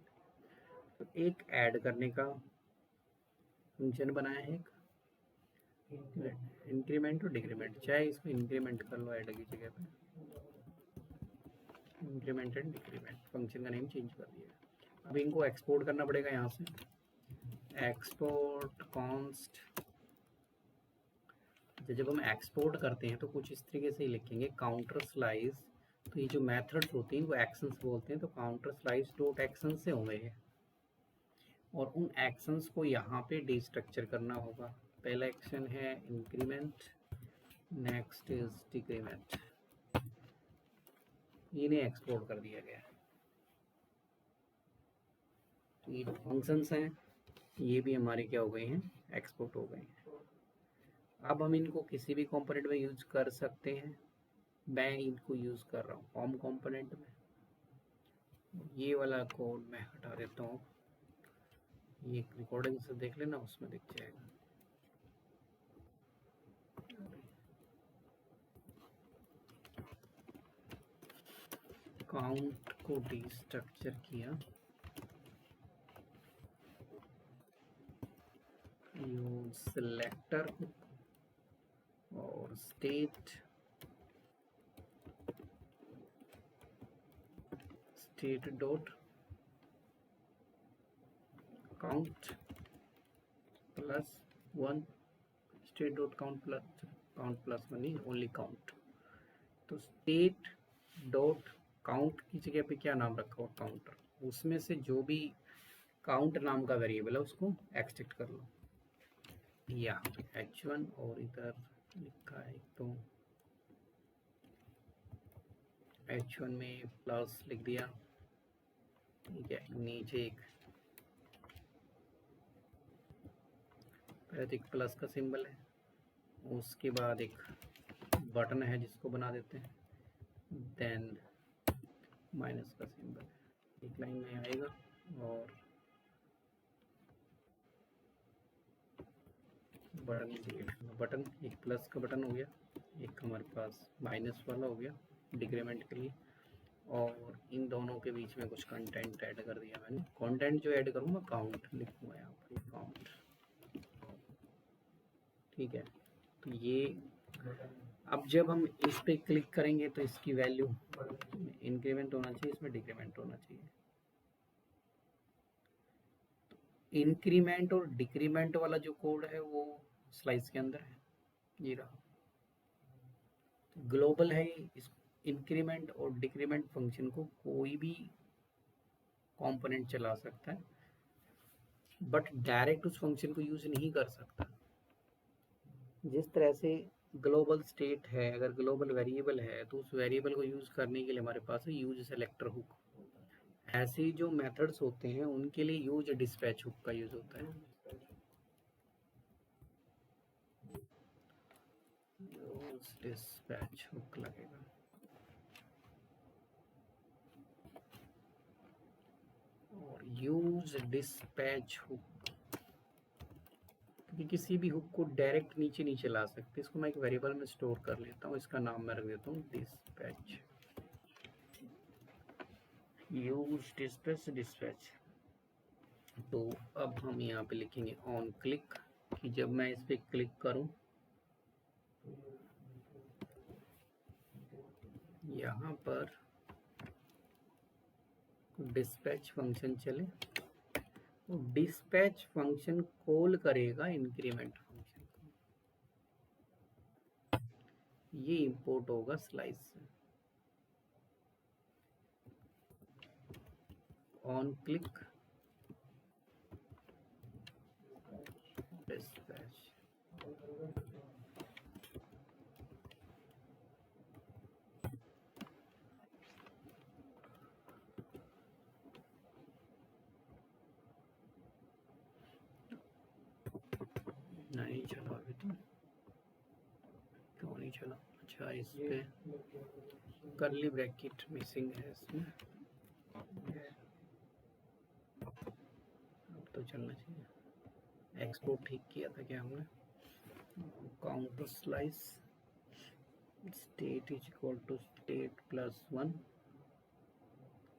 तो एक ऐड करने का फंक्शन बनाया है, एक इंक्रीमेंट और डिक्रीमेंट, चाहे इसको इंक्रीमेंट कर लो ऐड की जगह पे, इंक्रीमेंट एंड डिक्रीमेंट, फंक्शन का नेम चेंज कर दिया। अब इनको एक्सपोर्ट करना पड़ेगा यहाँ से, एक्सपोर्ट कॉन्स्ट। जब हम एक्सपोर्ट करते हैं तो कुछ इस तरीके से ही लिखेंगे, काउंटर स्लाइस। तो ये जो मेथड्स होते हैं वो एक्शंस बोलते हैं, तो काउंटर स्लाइस डॉट एक्शन से होंगे ये, और उन एक्शंस को यहाँ पे डिस्ट्रक्चर करना होगा। पहला एक्शन है इंक्रीमेंट, नेक्स्ट इज डिक्रीमेंट, इन्हें एक्सपोर्ट कर दिया गया है। तो ये फंक्शंस हैं, ये भी हमारे क्या हो गए हैं, एक्सपोर्ट हो गए हैं। अब हम इनको किसी भी कंपोनेंट में यूज कर सकते हैं। मैं इनको यूज कर रहा हूँ होम कंपोनेंट में। ये वाला कोड मैं हटा देता हूँ, ये रिकॉर्डिंग से देख लेना, उसमें दिख जाएगा। काउंट को डिस्ट्रक्चर किया, यूज सिलेक्टर और state dot count +1, state dot count +1 is only count. तो स्टेट डॉट काउंट की जगह पे क्या नाम रखा हुआ, काउंटर, उसमें से जो भी काउंट नाम का वेरिएबल है उसको एक्सट्रैक्ट कर लो। यहाँ h1 और इधर लिखा है तो h1 में प्लस लिख दिया, ठीक है। नीचे एक पहले तो एक प्लस का सिंबल है, उसके बाद एक बटन है जिसको बना देते हैं, देन माइनस का सिंबल है, एक लाइन में आएगा, और बटन एक प्लस का बटन हो गया, एक हमारे पास माइनस वाला हो गया डिक्रीमेंट के लिए, और इन दोनों के बीच में कुछ कंटेंट ऐड कर दिया मैंने। कंटेंट जो ऐड करूँगा काउंट लिखूँगा यहाँ पर, काउंट, ठीक है। तो ये अब जब हम इस पे क्लिक करेंगे तो इसकी वैल्यू इंक्रीमेंट होना चाहिए, इसमें डिक्रीमेंट होना चाहिए। इंक्रीमेंट और डिक्रीमेंट वाला जो कोड है वो स्लाइस के अंदर है, ये रहा। ग्लोबल है, इस इंक्रीमेंट और डिक्रीमेंट फंक्शन को कोई भी कंपोनेंट चला सकता है, बट डायरेक्ट उस फंक्शन को यूज नहीं कर सकता। जिस तरह से ग्लोबल स्टेट है, अगर ग्लोबल वेरिएबल है तो उस वेरिएबल को यूज करने के लिए हमारे पास है यूज सेलेक्टर हुक। ऐसे जो मेथड्स होते हैं उनके लिए यूज डिस्पैच हुक का यूज होता है। यूज डिस्पैच हुक लगेगा। और यूज डिस्पैच हुक, क्योंकि किसी भी हुक को डायरेक्ट नीचे नहीं चला सकते, इसको मैं एक वेरिएबल में स्टोर कर लेता हूँ, इसका नाम मैं रख देता हूँ डिस्पैच। Use dispatch dispatch. तो अब हम यहाँ पे लिखेंगे ऑन क्लिक, कि जब मैं इस पे क्लिक करूं यहाँ पर डिस्पैच फंक्शन चले, तो डिस्पैच फंक्शन कॉल करेगा इंक्रीमेंट फंक्शन को, ये इंपोर्ट होगा स्लाइस से। On click dispatch. नहीं चला अभी तो, क्यों नहीं चला? अच्छा, इस पे कर्ली ब्रैकेट मिसिंग है इसमें, अब तो चलना चाहिए। एक्सपोर्ट ठीक किया था क्या हमने? Counter slice state is equal to state plus 1,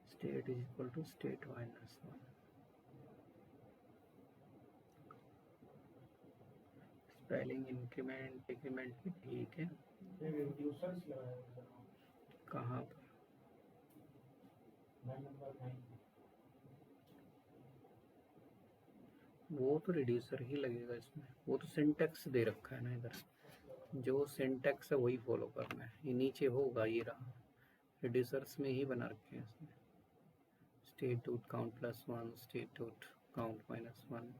state is equal to state minus 1। Spelling increment decrement भी ठीक है। कहाँ पर? वो तो रिड्यूसर ही लगेगा इसमें, वो तो सिंटेक्स दे रखा है ना इधर, जो सिंटेक्स है वही फॉलो करना है। ये नीचे होगा, ये रहा, रिड्यूसर्स में ही बना रखे हैं इसमें, state dot count plus 1, state dot count minus 1।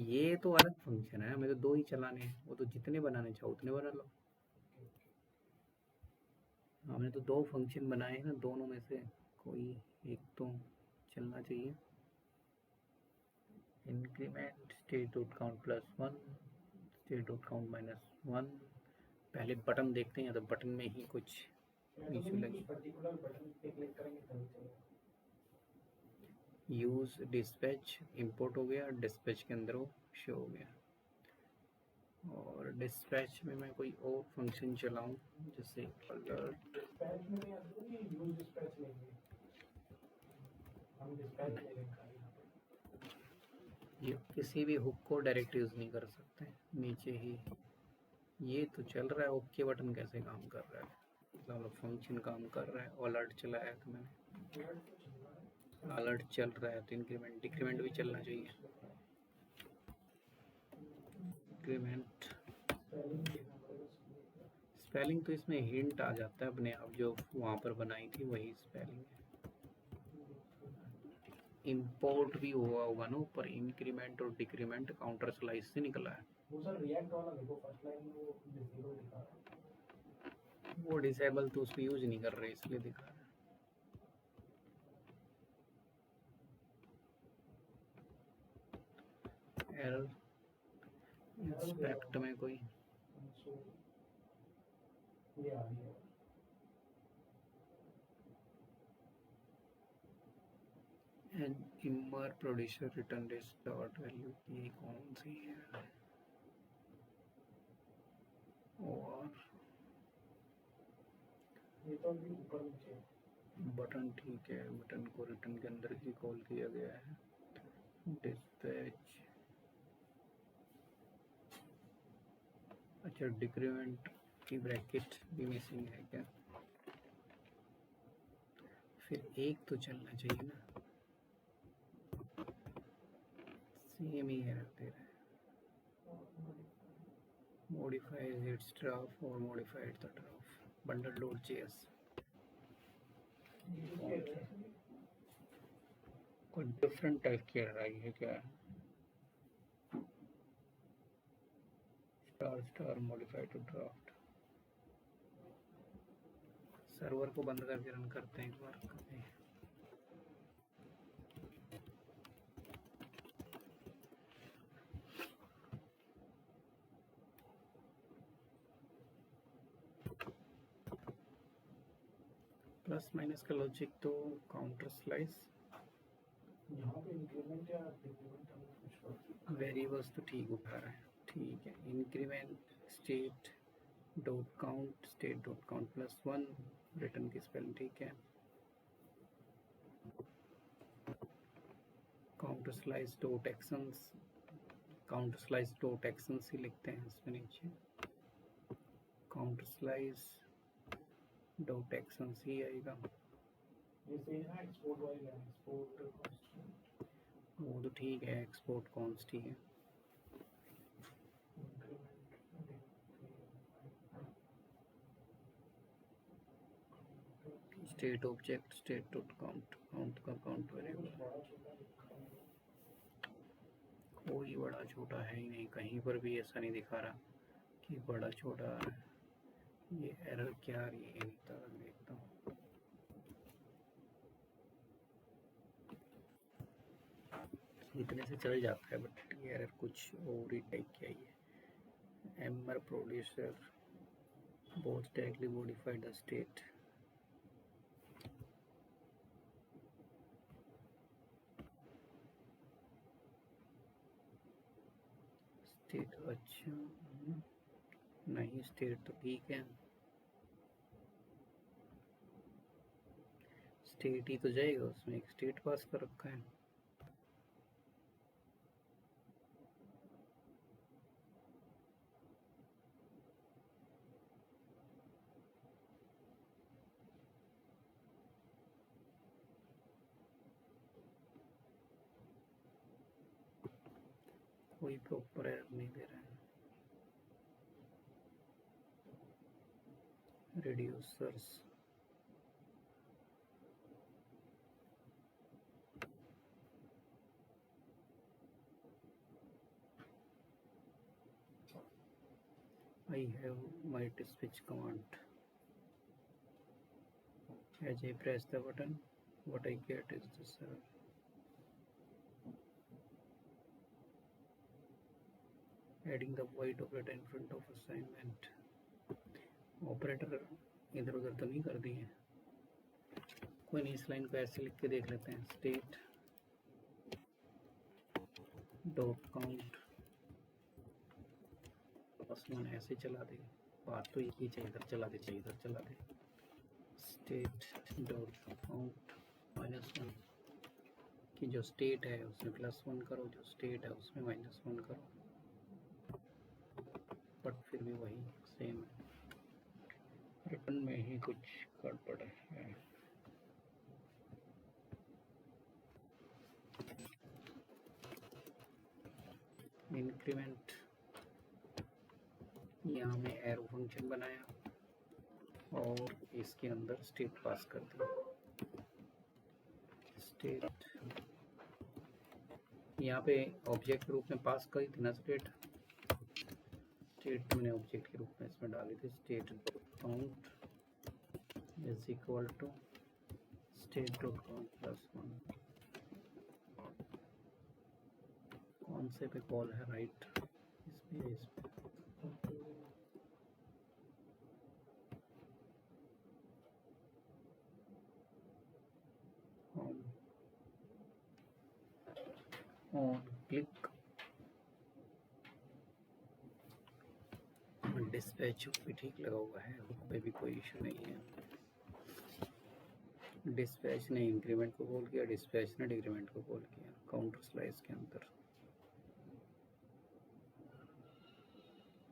ये तो अलग फंक्शन है, हमें तो दो ही चलाने हैं, वो तो जितने बनाने चाहो उतने बना लो। हमने तो दो फंक्शन बनाए हैं ना, दोनों में से कोई एक तो चलना चाहिए। Increment state dot count plus 1, state dot count minus 1। पहले बटन देखते हैं, या तो बटन में ही कुछ इशू लगे। यूज डिस्पैच इंपोर्ट हो गया, डिस्पैच के अंदर वो शो हो गया। और डिस्पैच में मैं कोई और फंक्शन चलाऊं, जैसे अलर्ट। ये किसी भी हुक को डायरेक्ट यूज नहीं कर सकते, नीचे ही। ये तो चल रहा है, ओके बटन कैसे काम कर रहा है, मतलब फंक्शन काम कर रहा है। अलर्ट चलाया तो मैंने, अलर्ट चल रहा है तो इंक्रीमेंट डिक्रीमेंट भी चलना चाहिए। इंक्रीमेंट स्पेलिंग तो इसमें हिंट आ जाता है अपने आप, जो वहाँ पर बनाई थी वही स्पेलिंग है। इंपोर्ट भी हुआ होगा ना ऊपर, इंक्रीमेंट और डिक्रीमेंट काउंटर स्लाइस से निकला है। वो डिसेबल तो उसको यूज नहीं कर रहे इसलिए दिखा रहा है। एरर इंस्पेक्ट में कोई एंड इमर producer return this dot value, ये कौन सी है? और ये तो अभी ऊपर नीचे बटन ठीक है, बटन को रिटर्न के अंदर ही कॉल किया गया है। डिस्पैच, अच्छा डिक्रीमेंट की ब्रैकेट भी मिसिंग है क्या? फिर एक तो चलना चाहिए ना, सेम ही है रखते रहे। modifies its draft or modified the draft bundle.js। कोई डिफरेंट टाइप की रही है क्या? Star modified to draft. Server को बंद करके रन करते हैं एक बार। प्लस माइनस का लॉजिक तो काउंटर स्लाइस यहाँ पे इंक्रीमेंट या डिक्रीमेंट हम कुछ कर वेरिएबल्स तो ठीक उठा रहा है, ठीक है। Increment state dot count plus 1 return की स्पेलिंग ठीक है। काउंटर स्लाइस डॉट एक्शंस ही लिखते हैं इसमें नीचे, काउंटर स्लाइस डॉट एक्शंस ही आएगा। जैसे ना एक्सपोर्ट वाली है, एक्सपोर्ट कांस्टेंट वो तो ठीक है, एक्सपोर्ट कॉन्स्ट ही है। State object state dot count का काउंट वेरिएबल कोई बड़ा छोटा है ही नहीं, कहीं पर भी ऐसा नहीं दिखा रहा कि बड़ा छोटा है। ये एरर क्या आ रही है देखता हूँ। इतने से चल जाता है, बट ये एरर कुछ और ही टाइप की आई है। एमर producer both directly modify the state अच्छा नहीं, स्टेट तो ठीक है, स्टेट ही तो जाएगा, उसमें एक स्टेट पास कर रखा है। कोई प्रॉपर एरर नहीं दे रहा है। Reducers I have might switch command. As I press the button, what I get is this error. Adding the void operator in front of assignment. Operator इधर उधर तो नहीं कर दिए, कोई नहीं, इस लाइन को ऐसे लिख के देख लेते हैं। स्टेट डॉट काउंट प्लस 1 ऐसे चला दे, बात तो एक ही चाहिए, इधर चला दे चाहिए, इधर चला दे। स्टेट डॉट काउंट -1 की जो स्टेट है उसमें +1 करो, जो स्टेट है उसमें -1 करो, बट फिर भी वही सेम है। रिटर्न में ही कुछ गड़बड़ है। इंक्रीमेंट, यहाँ में एरो फंक्शन बनाया और इसके अंदर स्टेट पास कर दिया। स्टेट यहाँ पे ऑब्जेक्ट के रूप में पास करी थी ना स्टेट, मैंने ऑब्जेक्ट के रूप में इसमें डाली थी। State count is equal to state dot count +1। कौन से पे कॉल है, राइट इस पे ऑन क्लिक डिस्पैच भी ठीक लगा हुआ है, कोई भी कोई इशू नहीं है। डिस्पैच ने इंक्रीमेंट को कॉल किया, डिस्पैच ने डिक्रीमेंट को कॉल किया काउंटर स्लाइस के अंदर।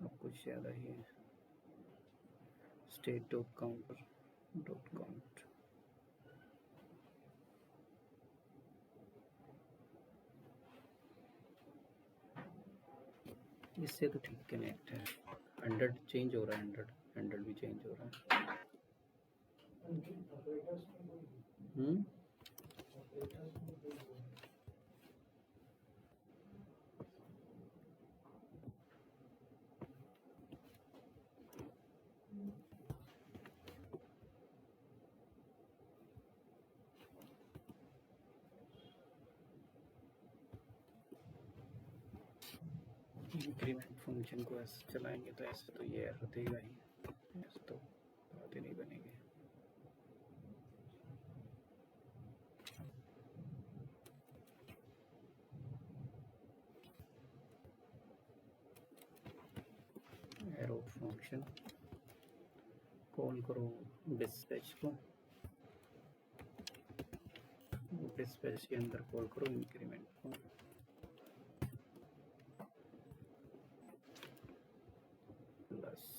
अब कुछ ज़्यादा ही है। State dot counter dot count, इससे तो ठीक कनेक्ट है। 100 चेंज हो रहा है, 100 भी चेंज हो रहा है। इंक्रीमेंट फंक्शन को ऐसे चलाएंगे तो ऐसे तो ये एरर देगा ही, ऐसे तो बात ही नहीं बनेगी। फंक्शन कॉल करो डिस्पैच को, डिस्पैच के अंदर कॉल करो इंक्रीमेंट को, प्लस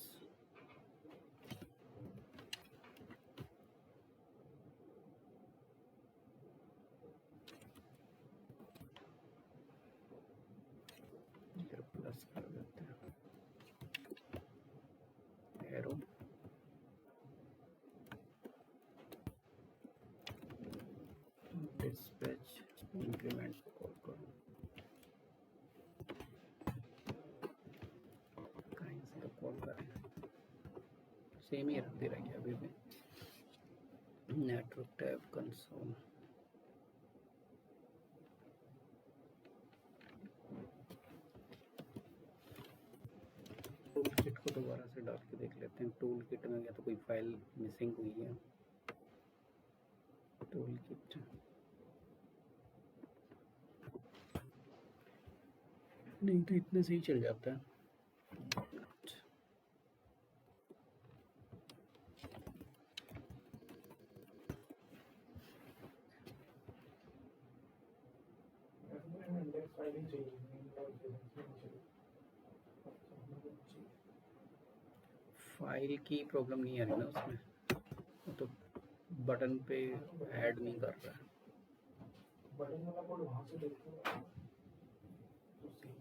प्लस कर देते हैं एरो, डिस्पैच इंक्रीमेंट को कॉल करो, कहीं से कॉल करें, सेम ही रख दे रहा है अभी भी, network tab console, tool kit को दोबारा से डाल के देख लेते हैं, टूल किट में या तो कोई फाइल मिसिंग हुई है, टूल किट नहीं तो इतने से ही चल जाता है। इंडेक्स फाइल ही चाहिए, फाइल की प्रॉब्लम नहीं आ रही ना उसमें, वो तो बटन पे ऐड नहीं कर रहा है। बटन वाला कोड वहाँ से देखो,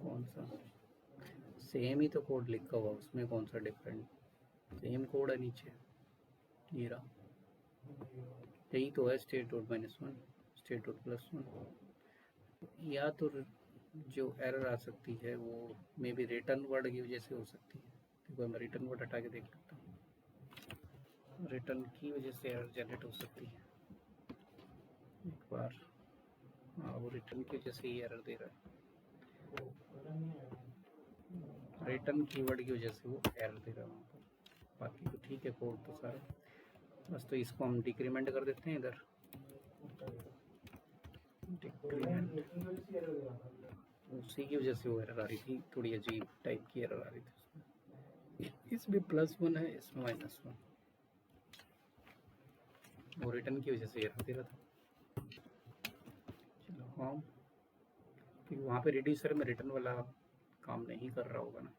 कौन सा? सेम ही तो कोड लिखा हुआ, उसमें कौन सा डिफरेंट, सेम कोड है नीचे, ये रहा, यही तो है स्टेट डॉट -1 स्टेट डॉट +1। या तो जो एरर आ सकती है वो मे बी रिटर्न वर्ड की वजह से हो सकती है, देखो मैं रिटर्न वर्ड हटा के देख लेता हूँ, रिटर्न की वजह से एरर जनरेट हो सकती है एक बार। हाँ वो रिटर्न की वजह से ही एरर दे रहा है, रिटर्न कीवर्ड की वजह से वो एरर दे रहा है वहाँ पर। बाकी तो ठीक है कोड तो सारा, बस तो इसको हम डिक्रीमेंट कर देते हैं इधर, डिक्रीमेंट, उसी की वजह से वो एरर आ रही थी, थोड़ी अजीब टाइप की एरर आ रही थी उसमें, इसमें +1 है इसमें -1, वो रिटर्न की वजह से एरर दे रहा था। चलो होम, क्योंकि वहाँ पे रिड्यूसर में रिटर्न वाला काम नहीं कर रहा होगा ना,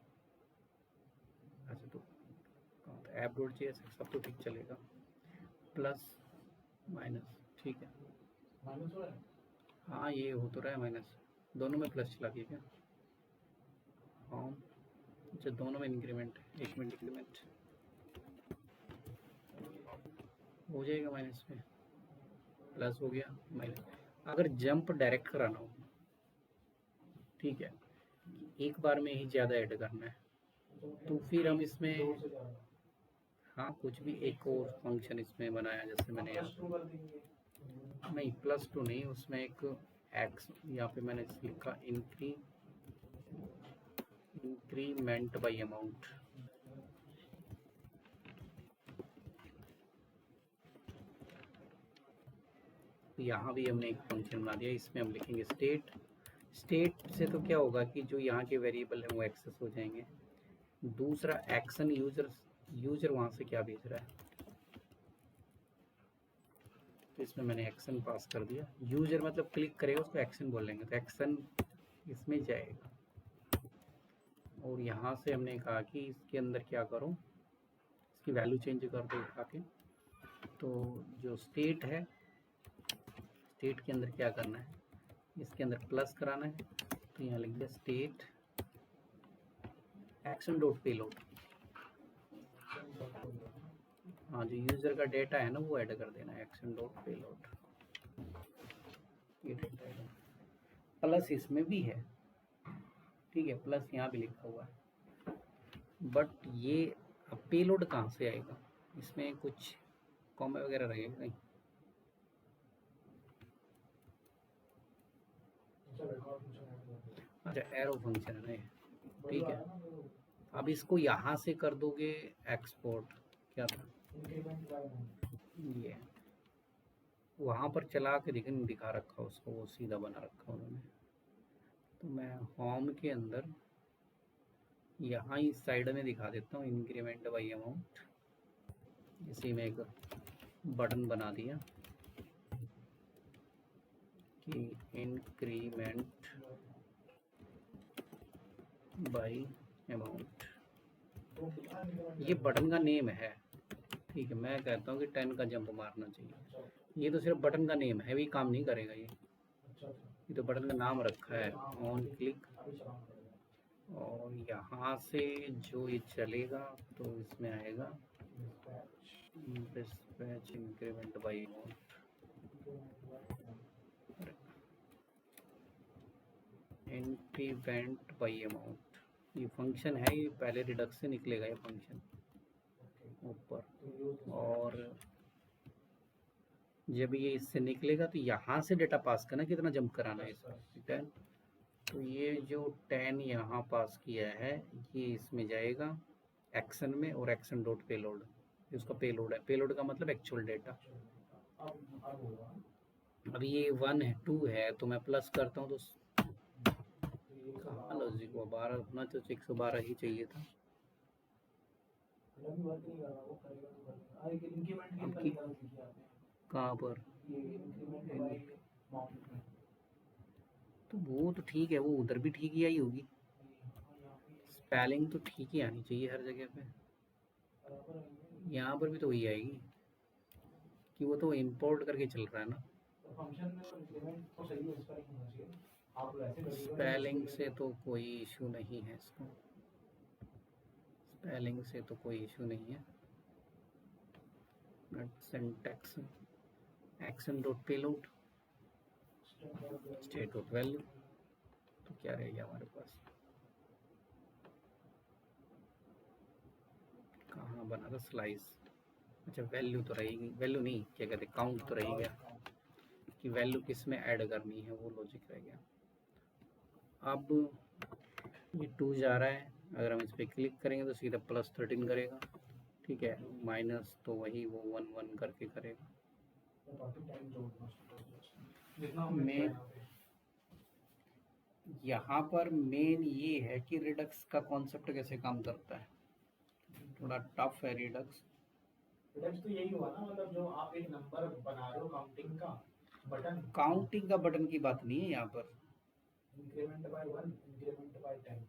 अच्छा तो ऐप डॉट JS सब तो ठीक चलेगा, प्लस माइनस ठीक है, हाँ ये हो तो रहा है माइनस, दोनों में प्लस चला गया क्या, होम, अच्छा दोनों में इंक्रीमेंट, एक में डिक्रीमेंट हो जाएगा, माइनस में प्लस हो गया माइनस। अगर जंप डायरेक्ट कराना हो, ठीक है, एक बार में ही ज़्यादा ऐड करना है, तो फिर हम इसमें, हाँ कुछ भी एक और फंक्शन इसमें बनाया, जैसे मैंने नहीं +2 नहीं, उसमें एक एक्स, यहाँ पे मैंने लिखा इंक्रीमेंट बाय अमाउंट, यहाँ भी हमने एक फंक्शन बना दिया, इसमें हम लिखेंगे स्टेट, स्टेट से तो क्या होगा कि जो यहाँ के वेरिएबल हैं वो एक्सेस हो जाएंगे, दूसरा एक्शन यूजर वहाँ से क्या भेज रहा है, तो इसमें मैंने एक्शन पास कर दिया, यूजर मतलब क्लिक करेगा उसको एक्शन बोलेंगे, तो एक्शन इसमें जाएगा, और यहाँ से हमने कहा कि इसके अंदर क्या करो, इसकी वैल्यू चेंज कर दो उठा के, तो जो स्टेट है, स्टेट के अंदर क्या करना है, इसके अंदर प्लस कराना है, तो यहाँ लिख दिया स्टेट एक्शन डॉट पेलोड, हाँ जो यूजर का डेटा है ना वो ऐड कर देना है, एक्शन डॉट पेलोड, ये डेटा है, प्लस इसमें भी है, ठीक है, प्लस यहाँ भी लिखा हुआ है, बट ये अब पेलोड कहाँ से आएगा, इसमें कुछ कॉमा वगैरह रहेगा नहीं, अच्छा एरो फंक्शन है ना, ठीक है, अब इसको यहाँ से कर दोगे एक्सपोर्ट, क्या था ये, वहाँ पर चला के दिखा रखा उसको, वो सीधा बना रखा उन्होंने, तो मैं होम के अंदर यहाँ इस साइड में दिखा देता हूँ इंक्रीमेंट बाई अमाउंट। इसी में एक बटन बना दिया कि इंक्रीमेंट बाई अमाउंट। ये बटन का नेम है, ठीक है। मैं कहता हूँ कि 10 का जंप मारना चाहिए। ये तो सिर्फ बटन का नेम है, भी काम नहीं करेगा ये तो बटन का नाम रखा है। ऑन क्लिक, और यहाँ से जो ये चलेगा तो इसमें आएगा dispatch increment by amount. Increment by amount ये फंक्शन है, ये पहले रिडक्स से निकलेगा ये फंक्शन ऊपर, और जब ये इससे निकलेगा तो यहाँ से डेटा पास करना, कितना जंप कराना है इसका 10। तो ये जो 10 यहाँ पास किया है ये इसमें जाएगा एक्शन में, और एक्शन डॉट पेलोड उसका पेलोड है। पेलोड का मतलब एक्चुअल डेटा। अब ये 1 है 2 है तो मैं प्लस करता हूँ तो कहाँ लॉजिक हुआ, 12 होना तो 112 ही चाहिए था। कहाँ पर तो वो तो ठीक है, वो उधर भी ठीक ही आई होगी। स्पेलिंग तो ठीक ही आनी चाहिए हर जगह पे। यहाँ पर भी तो वही आएगी कि वो तो इंपोर्ट करके चल रहा है ना। स्पेलिंग से तो कोई इशू नहीं है इसको, स्पेलिंग से तो कोई इशू नहीं है। Syntax action dot payload state dot value, तो क्या रह गया हमारे पास, कहाँ बना था स्लाइस। अच्छा वैल्यू तो रहेगी, वैल्यू नहीं क्या कहते काउंट तो रह गया कि वैल्यू किस में ऐड करनी है, वो लॉजिक रह गया। अब ये 2 जा रहा है, अगर हम इस पर क्लिक करेंगे तो सीधा +13 करेगा, ठीक है। माइनस तो वही वो 1 1 करके करेगा। मैं यहाँ पर मेन ये है कि रिडक्स का कॉन्सेप्ट कैसे काम करता है, थोड़ा टफ है रिडक्स। रिडक्स तो यही हुआ ना, मतलब जो आप एक नंबर बना रहे हो काउंटिंग का बटन, काउंटिंग का बटन की बात नहीं है यहाँ पर। Increment by 1 increment by 10।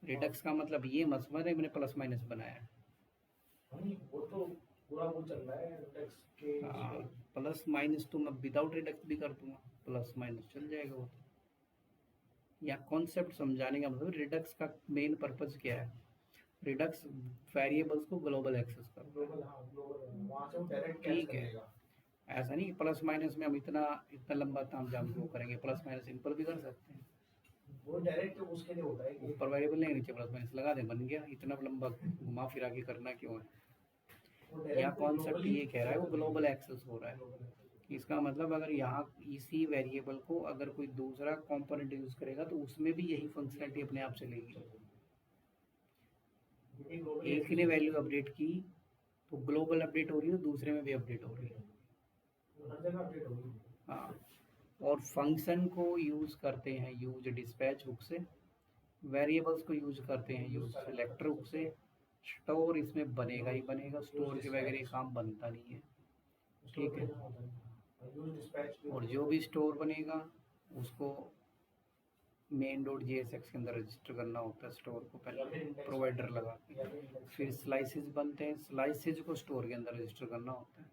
Redux का मतलब ये मत समझ रहे मैंने प्लस माइनस बनाया, नहीं वो तो पूरा वो चल रहा है रिडक्स के। प्लस माइनस तो मैं विदाउट रिडक्स भी कर दूंगा, प्लस माइनस चल जाएगा वो तो। या कॉन्सेप्ट समझाने का मतलब रिडक्स का मेन पर्पस क्या है, रिडक्स वेरिएबल्स को ग्लोबल एक्सेस करो। ग्लोबल, हाँ ग्लोबल, वहाँ से वो डायरेक्ट कैच ठीक है, करेगा। ऐसा नहीं प्लस माइनस में हम इतना इतना लंबा ताम जाम क्यों करेंगे, प्लस माइनस सिंपल भी कर सकते हैं। वो डायरेक्ट उसके लिए होता है कि ऊपर वेरिएबल नहीं नीचे प्लस माइनस लगा दे, बन गया। इतना लंबा घुमा फिरा के करना क्यों है। यहाँ कॉन्सेप्ट ये कह रहा है वो ग्लोबल एक्सेस हो रहा है। इसका मतलब अगर यहाँ इसी वेरिएबल को अगर कोई दूसरा कंपोनेंट यूज करेगा तो उसमें भी यही फंक्शनलिटी अपने आप चलेगी। एक ने वैल्यू अपडेट की तो ग्लोबल अपडेट हो रही है, दूसरे में भी अपडेट हो रही है, हर जगह अपडेट होगी। हाँ। और फंक्शन को यूज करते हैं यूज डिस्पैच हुक से, वेरिएबल्स को यूज करते हैं यूज सिलेक्टर हुक से। स्टोर इसमें बनेगा ही बनेगा, स्टोर के बगैर ये काम बनता नहीं है, ठीक है। और जो भी स्टोर बनेगा उसको मेन डॉट JSX के अंदर रजिस्टर करना होता है स्टोर को, पहले प्रोवाइडर लगा के, फिर स्लाइसेस बनते हैं, स्लाइसेस को स्टोर के अंदर रजिस्टर करना होता है।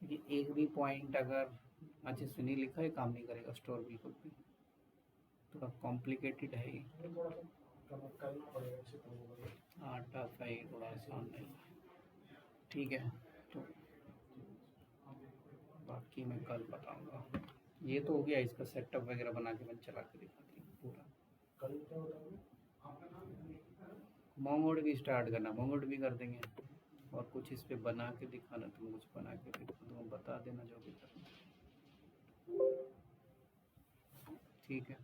क्योंकि एक भी पॉइंट अगर अच्छे से नहीं लिखा है काम नहीं करेगा स्टोर बिल्कुल भी, थोड़ा कॉम्प्लिकेटेड है ये। हाँ टफ है ये, थोड़ा आसान नहीं है, ठीक है। तो बाकी मैं कल बताऊंगा। ये तो हो गया इसका सेटअप वगैरह बना के मैंने चला के दिखा दिया पूरा। मोमोड भी स्टार्ट करना, मोमोड भी कर देंगे, और कुछ इस पे बना के दिखाना, तुम कुछ बना के दिखा दो, बता देना जो भी करना, ठीक है।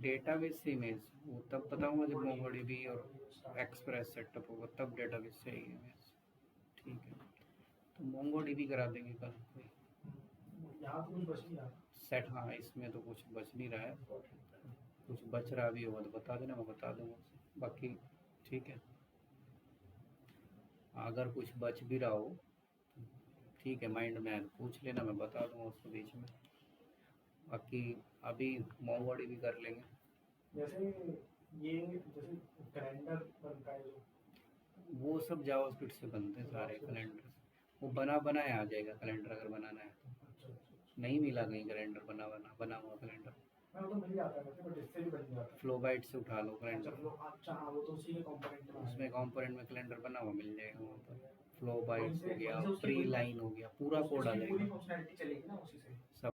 डेटाबेस से इमेज वो तब बताऊंगा जब मोंगोडीबी और एक्सप्रेस सेटअप होगा, तब डेटाबेस से इमेज, ठीक है। तो मोंगोडीबी करा देंगे कल कोई। यहाँ तो कुछ बच नहीं रहा। सेट, हाँ इसमें तो कुछ बच नहीं रहा है, कुछ बच रहा भी होगा तो बता देना, मैं बता दूंगा उसे। बाकी ठीक है, अगर कुछ बच भी रहा हो ठीक है, माइंड में है तो पूछ लेना, मैं बता दूंगा उसको बीच में। बाकी अभी मोमोडी भी कर लेंगे। जैसे ये जैसे कैलेंडर बनता है जो, वो सब जावास्क्रिप्ट से बनते हैं सारे कैलेंडर, वो बना बनाया आ जाएगा कैलेंडर अगर बनाना है तो। अच्छा अच्छा, नहीं मिला कहीं कैलेंडर बना हुआ कैलेंडर, हाँ वो तो मिल जाता है वैसे, बट इससे भी बन जाता है। फ्लोबाइट से उठा लो अच्छा कैलेंडर, फ्लो, अच्छा हाँ वो तो उसी के कंपोनेंट में उसमें आएगा। कंपोनेंट में कैलेंडर बना हुआ मिल जाएगा वहाँ पर। वहीं फ्लोबाइट्स से हो गया, वहीं से उसकी ट्री पूरी लाइन हो गया, पूरा कोड आ उसकी पूरी जाएगा फंक्शनैलिटी चलेगी ना उसी से। सब।